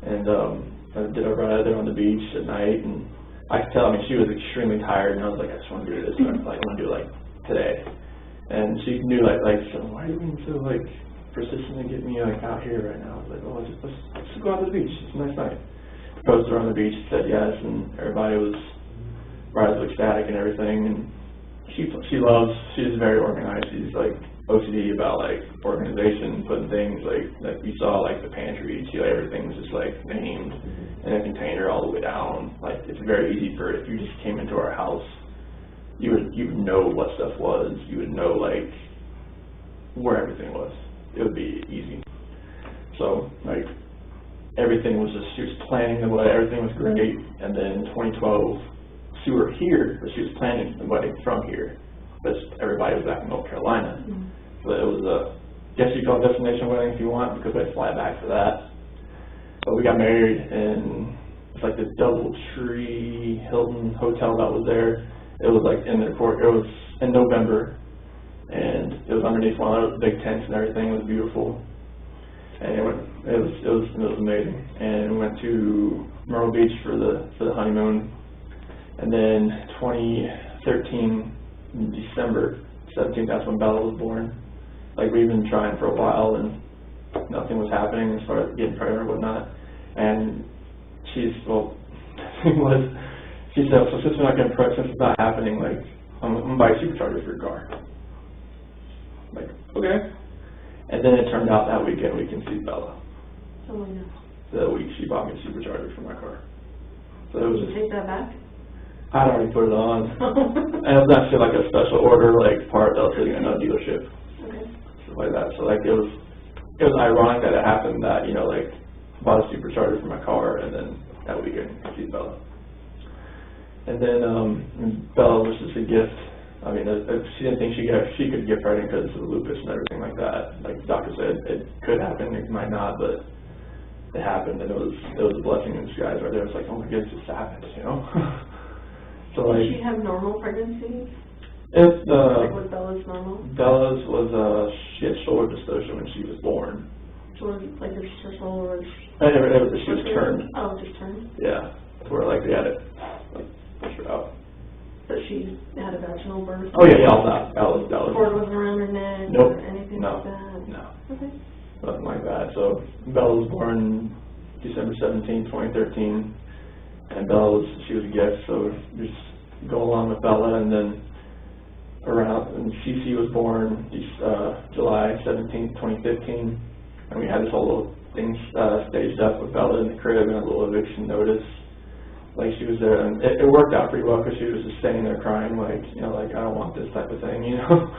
and I did a ride there on the beach at night, and I could tell, she was extremely tired, and I was like, I just want to do this, I want to do it like today. And she knew like so why are you being so like persistent and get me like out here right now? I was like, well, let's go out to the beach. It's a nice night. Proposed to her on the beach, said yes, and everybody was ecstatic and everything. And she's very organized. She's like OCD about like organization, putting things like you saw like the pantry, everything's just like named in a container all the way down. Like it's very easy for, if you just came into our house, you would know what stuff was. You would know like where everything was. It would be easy. So like everything was just, she was planning the wedding, everything was great. And then 2012, we were here, but she was planning the wedding from here. But everybody was back in North Carolina. So it was a, guess you call it destination wedding if you want, because we had to fly back for that. But we got married in, it's like this DoubleTree Hilton hotel that was there. It was like in their court, it was in November, and it was underneath one of those big tents and everything. It was beautiful. And it was amazing. And we went to Myrtle Beach for the honeymoon. And then 2013, December 17th, that's when Bella was born. Like we've been trying for a while, and nothing was happening as far as getting pregnant or whatnot. And the thing was, she said, so since we're not getting pregnant, since it's not happening, like, I'm gonna buy a supercharger for your car. I'm like, okay. And then it turned out that weekend we conceived Bella. Oh, no. The week she bought me a supercharger for my car. So it was Did you take that back? I'd already put it on. And it was actually like a special order, like, part that was sitting in a dealership. Okay. Stuff like that. So, like, it was ironic that it happened that, you know, like, bought a supercharger for my car, and then that weekend conceived Bella. And then Bella was just a gift. I mean, she didn't think she could get pregnant because of the lupus and everything like that. Like the doctor said, it could happen, it might not, but it happened, and it was a blessing in disguise right there. It's like, oh my goodness, this happened, you know. So did like, she have normal pregnancies? Like was Bella's normal? Bella's was she had shoulder dystocia when she was born. So was like her shoulder was? She was turned. Oh, just turned. Yeah, where like they had it like pushed her out. But she had a vaginal birth? Oh yeah, all that. That was. Cord wasn't around her neck? Nope. Or anything like that? No. Okay. Nothing like that. So Bella was born December 17, 2013, and she was a gift. So just go along with Bella, and then and Cece was born July 17, 2015, and we had this whole little thing staged up with Bella in the crib and a little eviction notice. Like she was there, and it worked out pretty well because she was just staying there crying, like, you know, like, I don't want this type of thing, you know.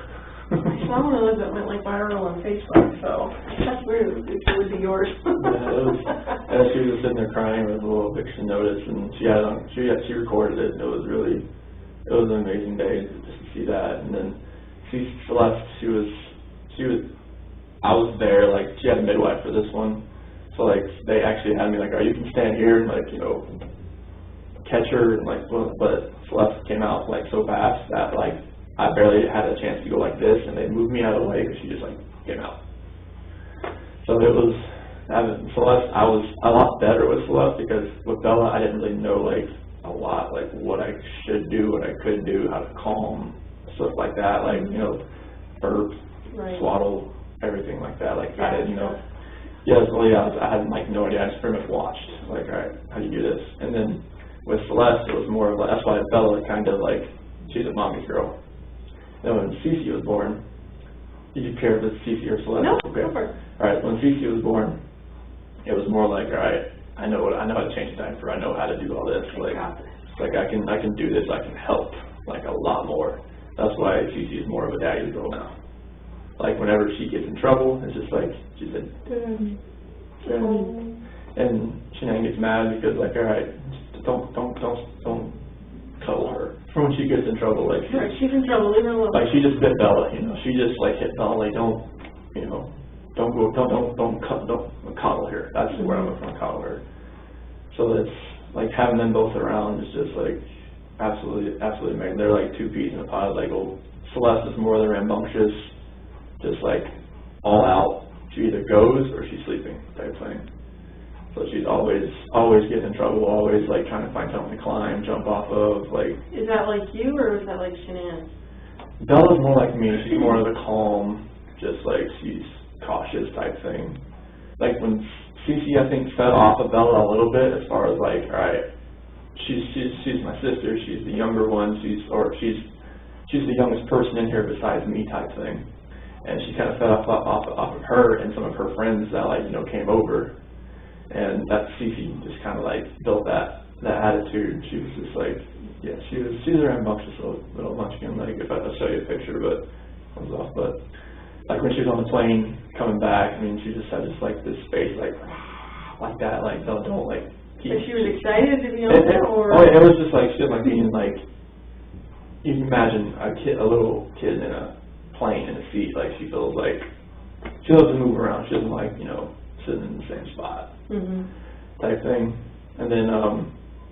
I saw one of those that went like viral on Facebook, so that's weird. It would be yours. Yeah, it was. And she was sitting there crying with a little eviction notice, and she recorded it, and it was an amazing day just to see that. And then Celeste, I was there, like, she had a midwife for this one, so like they actually had me like, you can stand here and like, you know, catch her, and like, but Celeste came out like so fast that like I barely had a chance to go like this, and they moved me out of the way because she just like came out. So it was Celeste. I was a lot better with Celeste because with Bella I didn't really know like a lot, like what I should do, what I could do, how to calm, stuff like that, like, you know, burp, swaddle, everything like that. Like I didn't know. Yeah, I had like no idea. I just pretty much watched, like, all right, how do you do this? And then with Celeste, it was more of like, that's why Bella kind of like, she's a mommy's girl. Then when Cece was born, did you care if it's Cece or Celeste? No, okay. Go for it. All right, when Cece was born, it was more like, all right, I know how to change a diaper. I know how to do all this. Like I can do this. I can help like a lot more. That's why Cece is more of a daddy's girl now. Like whenever she gets in trouble, it's just like she said, and Shanann gets mad because like, all right, don't cuddle her when she gets in trouble. Like she's in trouble. Leave her alone. Like she just bit Bella, you know. She just like hit Bella. Like don't coddle her. That's where I'm from, coddle her. So it's like having them both around is just like absolutely amazing. They're like two peas in a pod. Like Celeste is more the rambunctious, just like all out. She either goes or she's sleeping type thing. So she's always getting in trouble, always like trying to find something to climb, jump off of, like. Is that like you or is that like Shanann? Bella's more like me. She's more of the calm, just like she's cautious type thing. Like when Cece, I think, fed off of Bella a little bit as far as like, all right, she's my sister. She's the younger one. She's the youngest person in here besides me type thing. And she kind of fed off of her and some of her friends that like, you know, came over. And that Cece just kind of like built that attitude. She was just like, yeah, she's a rambunctious little munchkin. Like if I'll show you a picture, but it comes off. But like when she was on the plane coming back, I mean, she just had just like this face like that. Like don't like. But she was excited to be on there, or? Oh yeah, it was just like she was like being like. You can imagine a little kid in a plane in a seat. Like she feels like she loves to move around. She doesn't like, you know, sitting in the same spot. Type thing. And then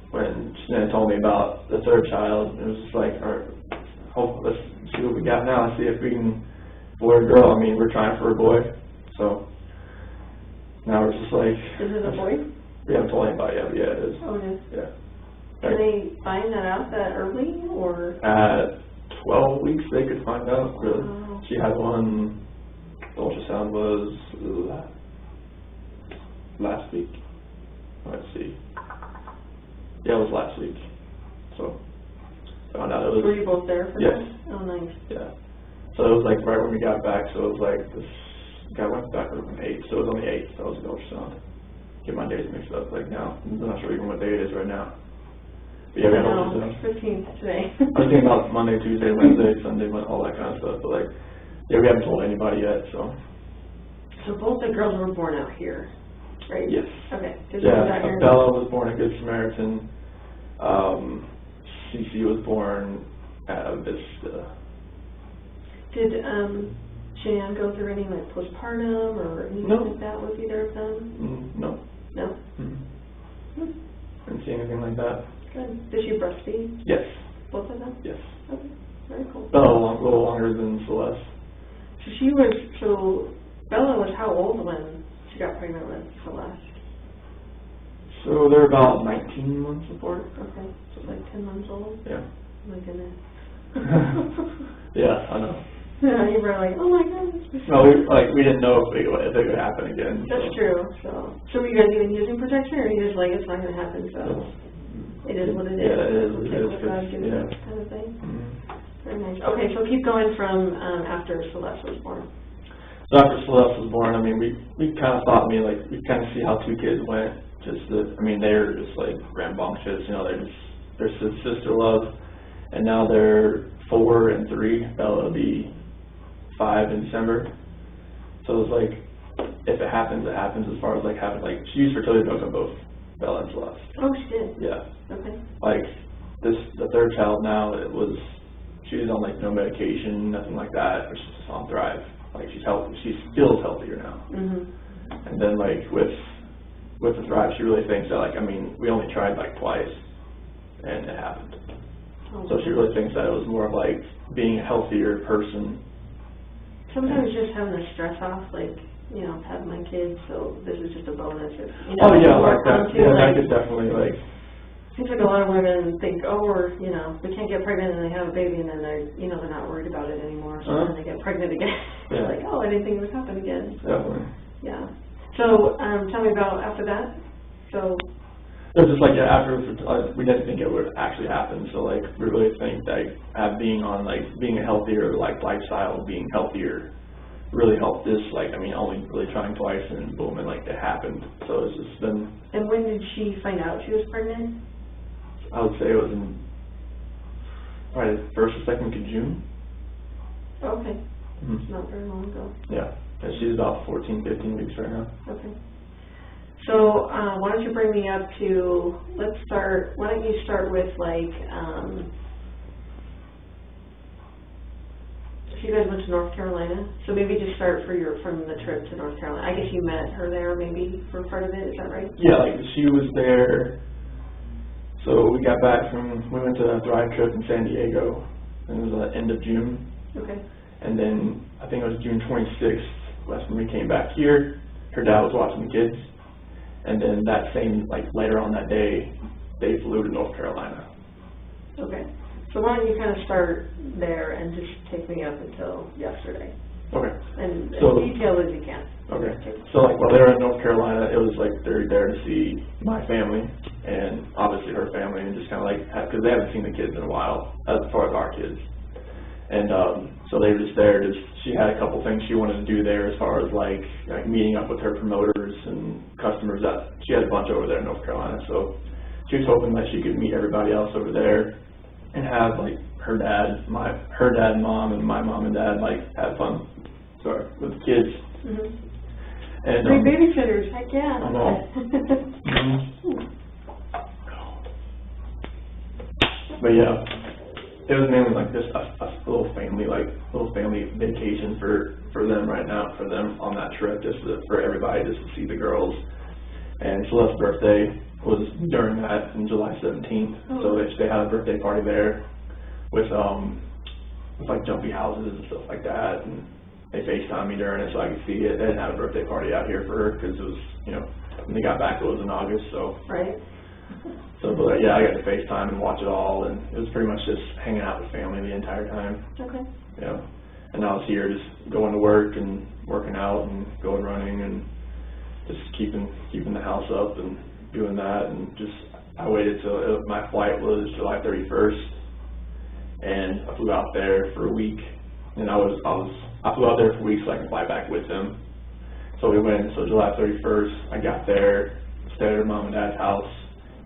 when Shanann told me about the third child, it was just like, all right, let's see what we got now. Let's see if we can, boy or girl. I mean, we're trying for a boy. So now we're just like. Is it a boy? We haven't told anybody yet, but yeah, it is. Oh, it is? Yeah. Can they find that out that early, or? At 12 weeks, they could find out. Really. Wow. She had one. The ultrasound was last week. Let's see. Yeah, it was last week. So, found out it was... Were you both there for yes. that? Oh, nice. Yeah. So it was like right when we got back, so it was like this guy went back on the 8th, so it was on the 8th, that was the ultrasound. Get my days mixed up, like now, I'm not sure even what day it is right now. But yeah, we had ultrasound. 15th today. I was thinking about Monday, Tuesday, Wednesday, Sunday, all that kind of stuff, but like, yeah, we haven't told anybody yet, so. So both the girls were born out here, right? Yes. Okay. Yeah, Bella was born at Good Samaritan. Cece was born at Vista. Did Shanann go through any like postpartum or anything like that with either of them? No. No? Didn't see anything like that. Good. Did she breastfeed? Yes. Both of them? Yes. Okay. Very cool. Bella a little longer than Celeste. So Bella was how old when she got pregnant with Celeste? So they're about 19 months apart. Okay. So like 10 months old? Yeah. Oh my goodness. Yeah, I know. Yeah, you were like, oh my goodness. No, we didn't know if it would happen again. That's true. So were you guys even using protection, or are you just like, it's not going to happen, so it is what it is? Yeah, it is. We'll take what God gives us, kind of thing. Very nice. Okay, so keep going from after Celeste was born. So after Celeste was born, I mean, we kind of thought, we kind of see how 2 kids went. They're just like rambunctious, they're sister love, and now they're 4 and 3. Bella will be 5 in December. So it's like, if it happens, it happens. As far as like having she used fertility drugs on both Bella and Celeste. Oh, she did. Yeah. Okay. The 3rd child now, she was on no medication, nothing like that, or she's just on Thrive. She's healthy. She feels healthier now. And then with the Thrive, she really thinks that we only tried twice, and it happened. So she really thinks that it was more of being a healthier person. Sometimes just having the stress off, have my kids, so this is just a bonus. If, oh yeah, like that. Yeah, that could definitely Seems like a lot of women think, we can't get pregnant and they have a baby, and then they're not worried about it anymore. So then they get pregnant again. They're like, oh, I didn't think it would happen again. So, definitely. Yeah. So tell me about after that. So. It was just after we didn't think it would actually happen. So we really think that being a healthier lifestyle, being healthier, really helped this. Only really trying twice, and boom, and it happened. So it's just been. And when did she find out she was pregnant? I would say it was in probably the 1st or 2nd of June. Okay. Not very long ago. Yeah. And she's about 14, 15 weeks right now. Okay. So why don't you bring me up to, why don't you start with so you guys went to North Carolina, so maybe just start from the trip to North Carolina. I guess you met her there maybe for part of it, is that right? Yeah, she was there, so we got back we went to a Thrive trip in San Diego, and it was the end of June. Okay. And then I think it was June 26th, that's when we came back here. Her dad was watching the kids. And then that same, later on that day, they flew to North Carolina. Okay. So why don't you kind of start there and just take me up until yesterday. Okay. And as detailed as you can. Okay. So while they were in North Carolina, it was they're there to see my family and obviously her family, and just kind of because they haven't seen the kids in a while, as far as our kids. And so they were just there. She had a couple things she wanted to do there, as far as meeting up with her promoters and customers. That she had a bunch over there in North Carolina, so she was hoping that she could meet everybody else over there and have her dad, and mom, and my mom and dad have fun. With the kids. And great babysitters, heck yeah. I know. But yeah. It was mainly just a little family vacation for them right now, for them on that trip, for everybody, just to see the girls. And Celeste's birthday was during that, on July 17th. So they had a birthday party there with jumpy houses and stuff like that. And they FaceTimed me during it so I could see it. They didn't have a birthday party out here for her because it was, when they got back it was in August, so. Right. So, but yeah, I got to FaceTime and watch it all, and it was pretty much just hanging out with family the entire time. Okay. Yeah. And I was here just going to work and working out and going running and just keeping the house up and doing that, and just, I waited till my flight was July 31st, and I flew out there for a week, and I flew out there for a week so I could fly back with them. So we went, so July 31st, I got there, stayed at Mom and Dad's house.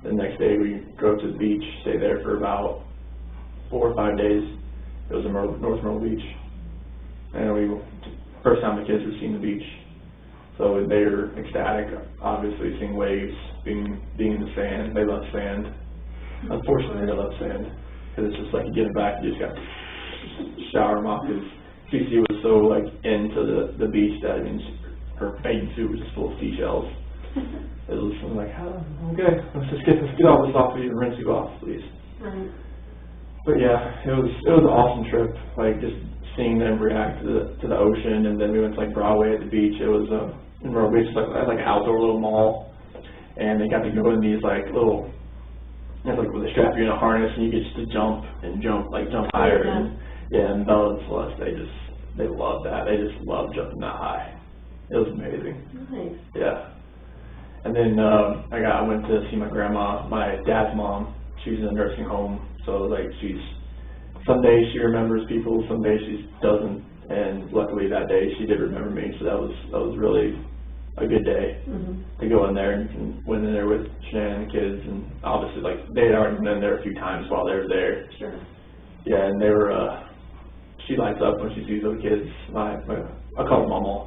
The next day we drove to the beach, stayed there for about 4 or 5 days. It was in North Myrtle Beach. And first time the kids were seeing the beach. So they were ecstatic, obviously, seeing waves, being in the sand. They love sand. Unfortunately, they love sand. Because it's just like you get it back, you just got to shower them off. Because CC was so like into the beach that, I mean, her bathing suit was just full of seashells. It was like, okay, let's get all this off of you and rinse you off, please. Right. But yeah, it was an awesome trip. Like just seeing them react to the ocean, and then we went to like Broadway at the beach. It was in Myrtle Beach, like an outdoor little mall, and they got to go in these like little, it's like where they strap you in a harness and you get to jump higher. And Bella and Celeste, they love that. They just love jumping that high. It was amazing. Nice. Yeah. And then I went to see my grandma, my dad's mom. She's in a nursing home, so like some days she remembers people, some days she doesn't. And luckily that day she did remember me, so that was really a good day to go in there, and went in there with Shanann and the kids, and obviously like they had already been in there a few times while they were there. Sure. Yeah, and they were. She lights up when she sees those kids. I call her Mama.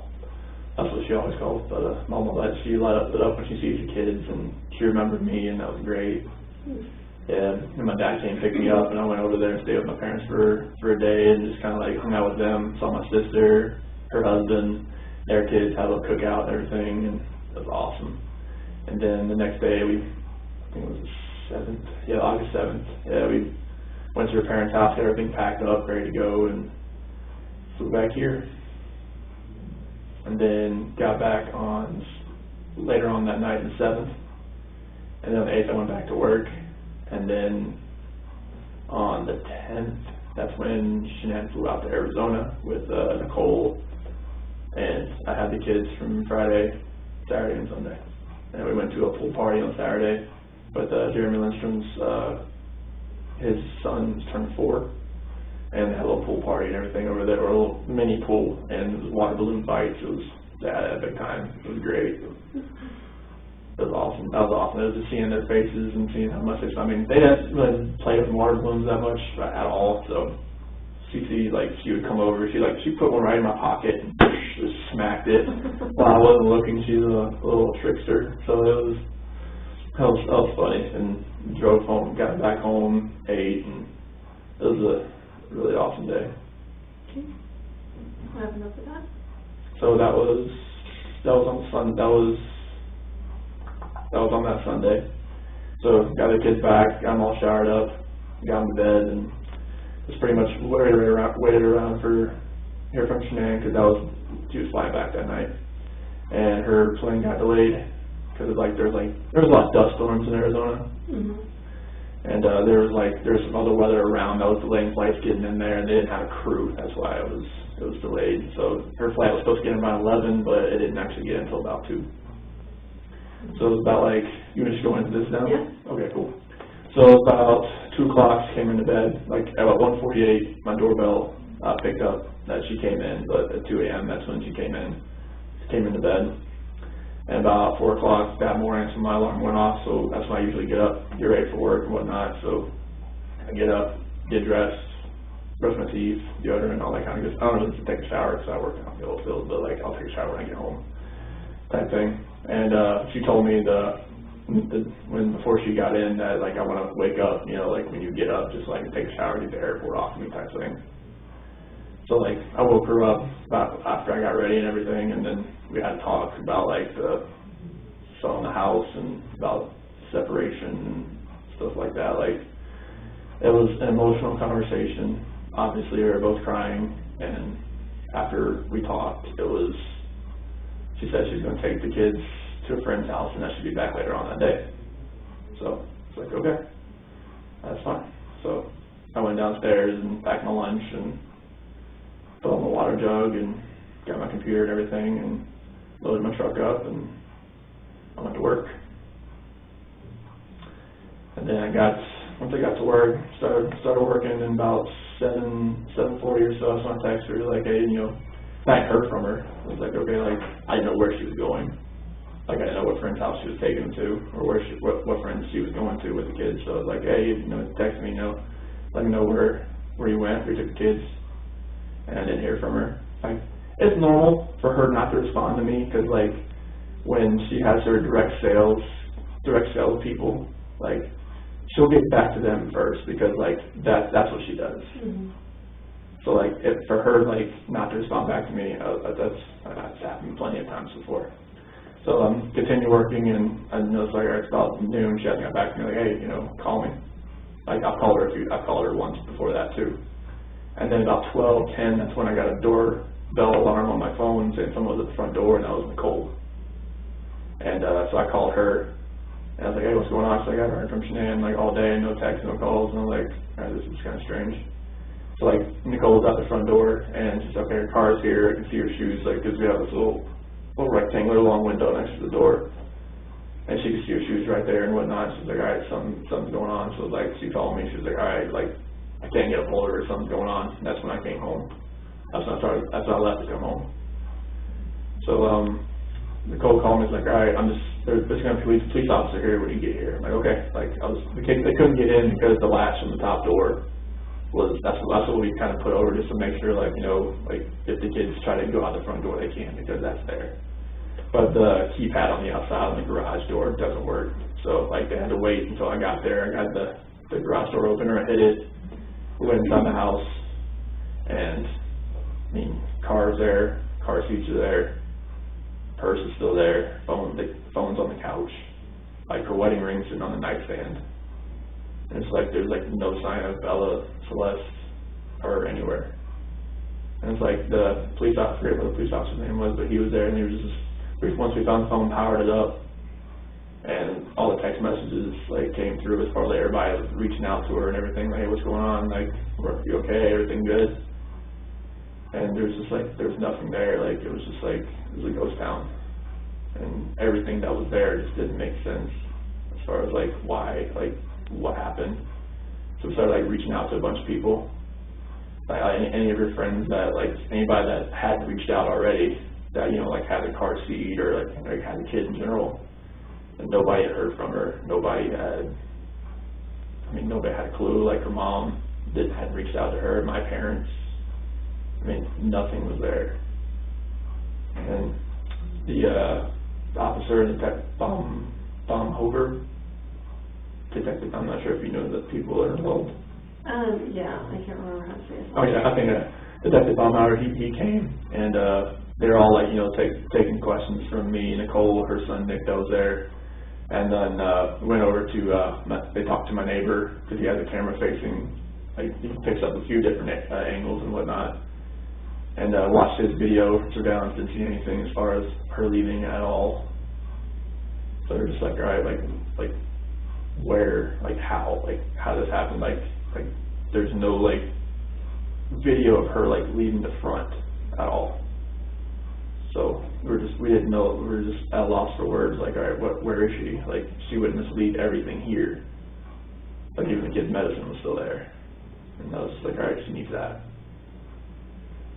That's what she always calls, but Mama, she lit up when she sees the kids, and she remembered me, and that was great. Yeah, and my dad came and picked me up, and I went over there and stayed with my parents for a day, and just kind of like hung out with them. Saw my sister, her husband, their kids, had a little cookout and everything, and it was awesome. And then the next day, I think it was the 7th, yeah, August 7th, yeah, we went to her parents' house, got everything packed up, ready to go, and flew back here. And then got back later on that night, the 7th, and then on the 8th I went back to work. And then on the 10th, that's when Shanann flew out to Arizona with Nicole, and I had the kids from Friday, Saturday, and Sunday. And we went to a pool party on Saturday with Jeremy Lindstrom's, his son's turned 4, and they had a little pool party and everything over there, or a little mini pool, and it was water balloon fights. It was that epic time. It was great. It was awesome. That was awesome. It was just seeing their faces and seeing how much they didn't really play with water balloons that much at all. So CC, like, she would come over. She put one right in my pocket and just smacked it while I wasn't looking. She's a little trickster. So that was funny. And drove home, got back home, ate, and it was a really awesome day. Okay. What happened after that? So that was on Sunday. That was on that Sunday. So got the kids back, got them all showered up, got them to bed, and just pretty much waited around for hear from Shanann, because she was flying back that night, and her plane got delayed because there was a lot of dust storms in Arizona, and there was some other weather around that was delaying flights getting in there, and they didn't have a crew. That's why it was delayed. So her flight was supposed to get in around 11, but it didn't actually get in until about 2. So it was about you want to just go into this now? Yeah. Okay, cool. So about 2 o'clock, she came into bed. Like about 1:48, my doorbell picked up that she came in, but at 2 a.m. that's when she came into bed. And about 4 o'clock that morning, so my alarm went off, so that's when I usually get up, get ready for work and whatnot. So I get up, get dressed, brush my teeth, deodorant, all that kind of good stuff. I don't really need to take a shower because I work in the oil field, but I'll take a shower when I get home, type thing. And she told me before she got in that I want to wake up, when you get up, just take a shower, get the airport off me, type thing. So I woke her up about after I got ready and everything, and then we had a talk about the selling the house and about separation and stuff like that. It was an emotional conversation. Obviously, we were both crying, and after we talked, she said she was going to take the kids to a friend's house, and that she'd be back later on that day. So it's okay, that's fine. So I went downstairs and packed my lunch and filled my water jug and got my computer and everything and loaded my truck up and I went to work. And then once I got to work, started working, and about 7:40 or so, I texted her, like, hey, I hadn't heard from her. I was like, okay, like, I didn't know where she was going. Like, I didn't know what friend's house she was taking them to, or what friends she was going to with the kids. So I was like, hey, text me, let me know where you went, where you took the kids. And I didn't hear from her. Like, it's normal for her not to respond to me, because, like, when she has her direct sales people, like, she'll get back to them first, because, like, that's what she does. Mm-hmm. So, like, for her, like, not to respond back to me, that's happened plenty of times before. So continue working, and I noticed, like, it's about noon, she hasn't got back to me, like, hey, call me. Like, I've called her once before that too. And then about 12:10, that's when I got a doorbell alarm on my phone saying someone was at the front door, and that was Nicole. And so I called her, and I was like, hey, what's going on? She's like, I haven't heard from Shanann, like, all day, no texts, no calls. And I was like, all right, this is kind of strange. So, like, Nicole was at the front door, and she's like, okay, her car's here, I can see her shoes, like, because we have this little rectangular long window next to the door, and she could see her shoes right there and whatnot. She's like, all right, something's going on. So, like, she called me, she was like, all right, like, I can't get a hold of her, something's going on. And that's when I came home. That's when I left to come home. So, Nicole called me, she's like, all right, there's going to be a police officer here when you get here. I'm like, okay. Like, they couldn't get in because the latch on the top door that's what we kind of put over, just to make sure, like, like, if the kids try to go out the front door, they can, because that's there. But the keypad on the outside on the garage door doesn't work. So, like, they had to wait until I got there. I got the garage door opener, I hit it, went inside the house, and, I mean, car's there, car seats are there, purse is still there, phone's on the couch, like, her wedding ring's sitting on the nightstand. And it's like, there's, like, no sign of Bella, Celeste, or anywhere. And it's like, the police officer, I forget what the police officer's name was, but he was there, and he was just, once we found the phone, powered it up, and all the text messages, like, came through as far as, like, everybody was reaching out to her and everything, like, hey, what's going on, like, are you okay, everything good? And there was just, like, there was nothing there, like, it was just, like, it was a ghost town. And everything that was there just didn't make sense as far as, like, why, like, what happened. So we started, like, reaching out to a bunch of people, like, any of your friends that, like, anybody that had reached out already, that, like, had a car seat, or, like had a kid in general, and nobody had heard from her. Nobody had a clue. Like, her mom hadn't reached out to her, my parents, I mean, nothing was there. And the officer, Baumhofer, detective, I'm not sure if you know the people that are involved. Yeah, I can't remember how to say it. Oh yeah, I think Detective Baumhofer, he came, and they're all, like, taking questions from me, Nicole, her son Nick, that was there, and then went over to, they talked to my neighbor, because he has a camera facing, like, he picks up a few different angles and whatnot, and watched his video surveillance, didn't see anything as far as her leaving at all. So they're just like, all right, like where, like, how this happened, like there's no, like, video of her, like, leaving the front at all. So we didn't know, we were just at a loss for words, like, all right, where is she? Like, she wouldn't mislead everything here. Like, even the kid's medicine was still there. And I was just like, all right, she needs that.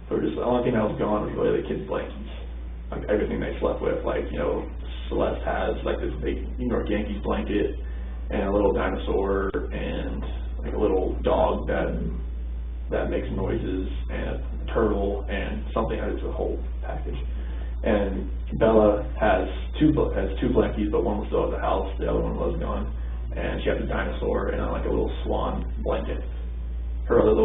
So the only thing that was gone was really the kids' blankets. Like, everything they slept with, like, Celeste has, like, this big New York Yankees blanket, and a little dinosaur, and, like, a little dog that makes noises, and a turtle, and something. It's a whole package. And Bella has two blankets, but one was still at the house, the other one was gone. And she has a dinosaur and, like, a little swan blanket. Her other little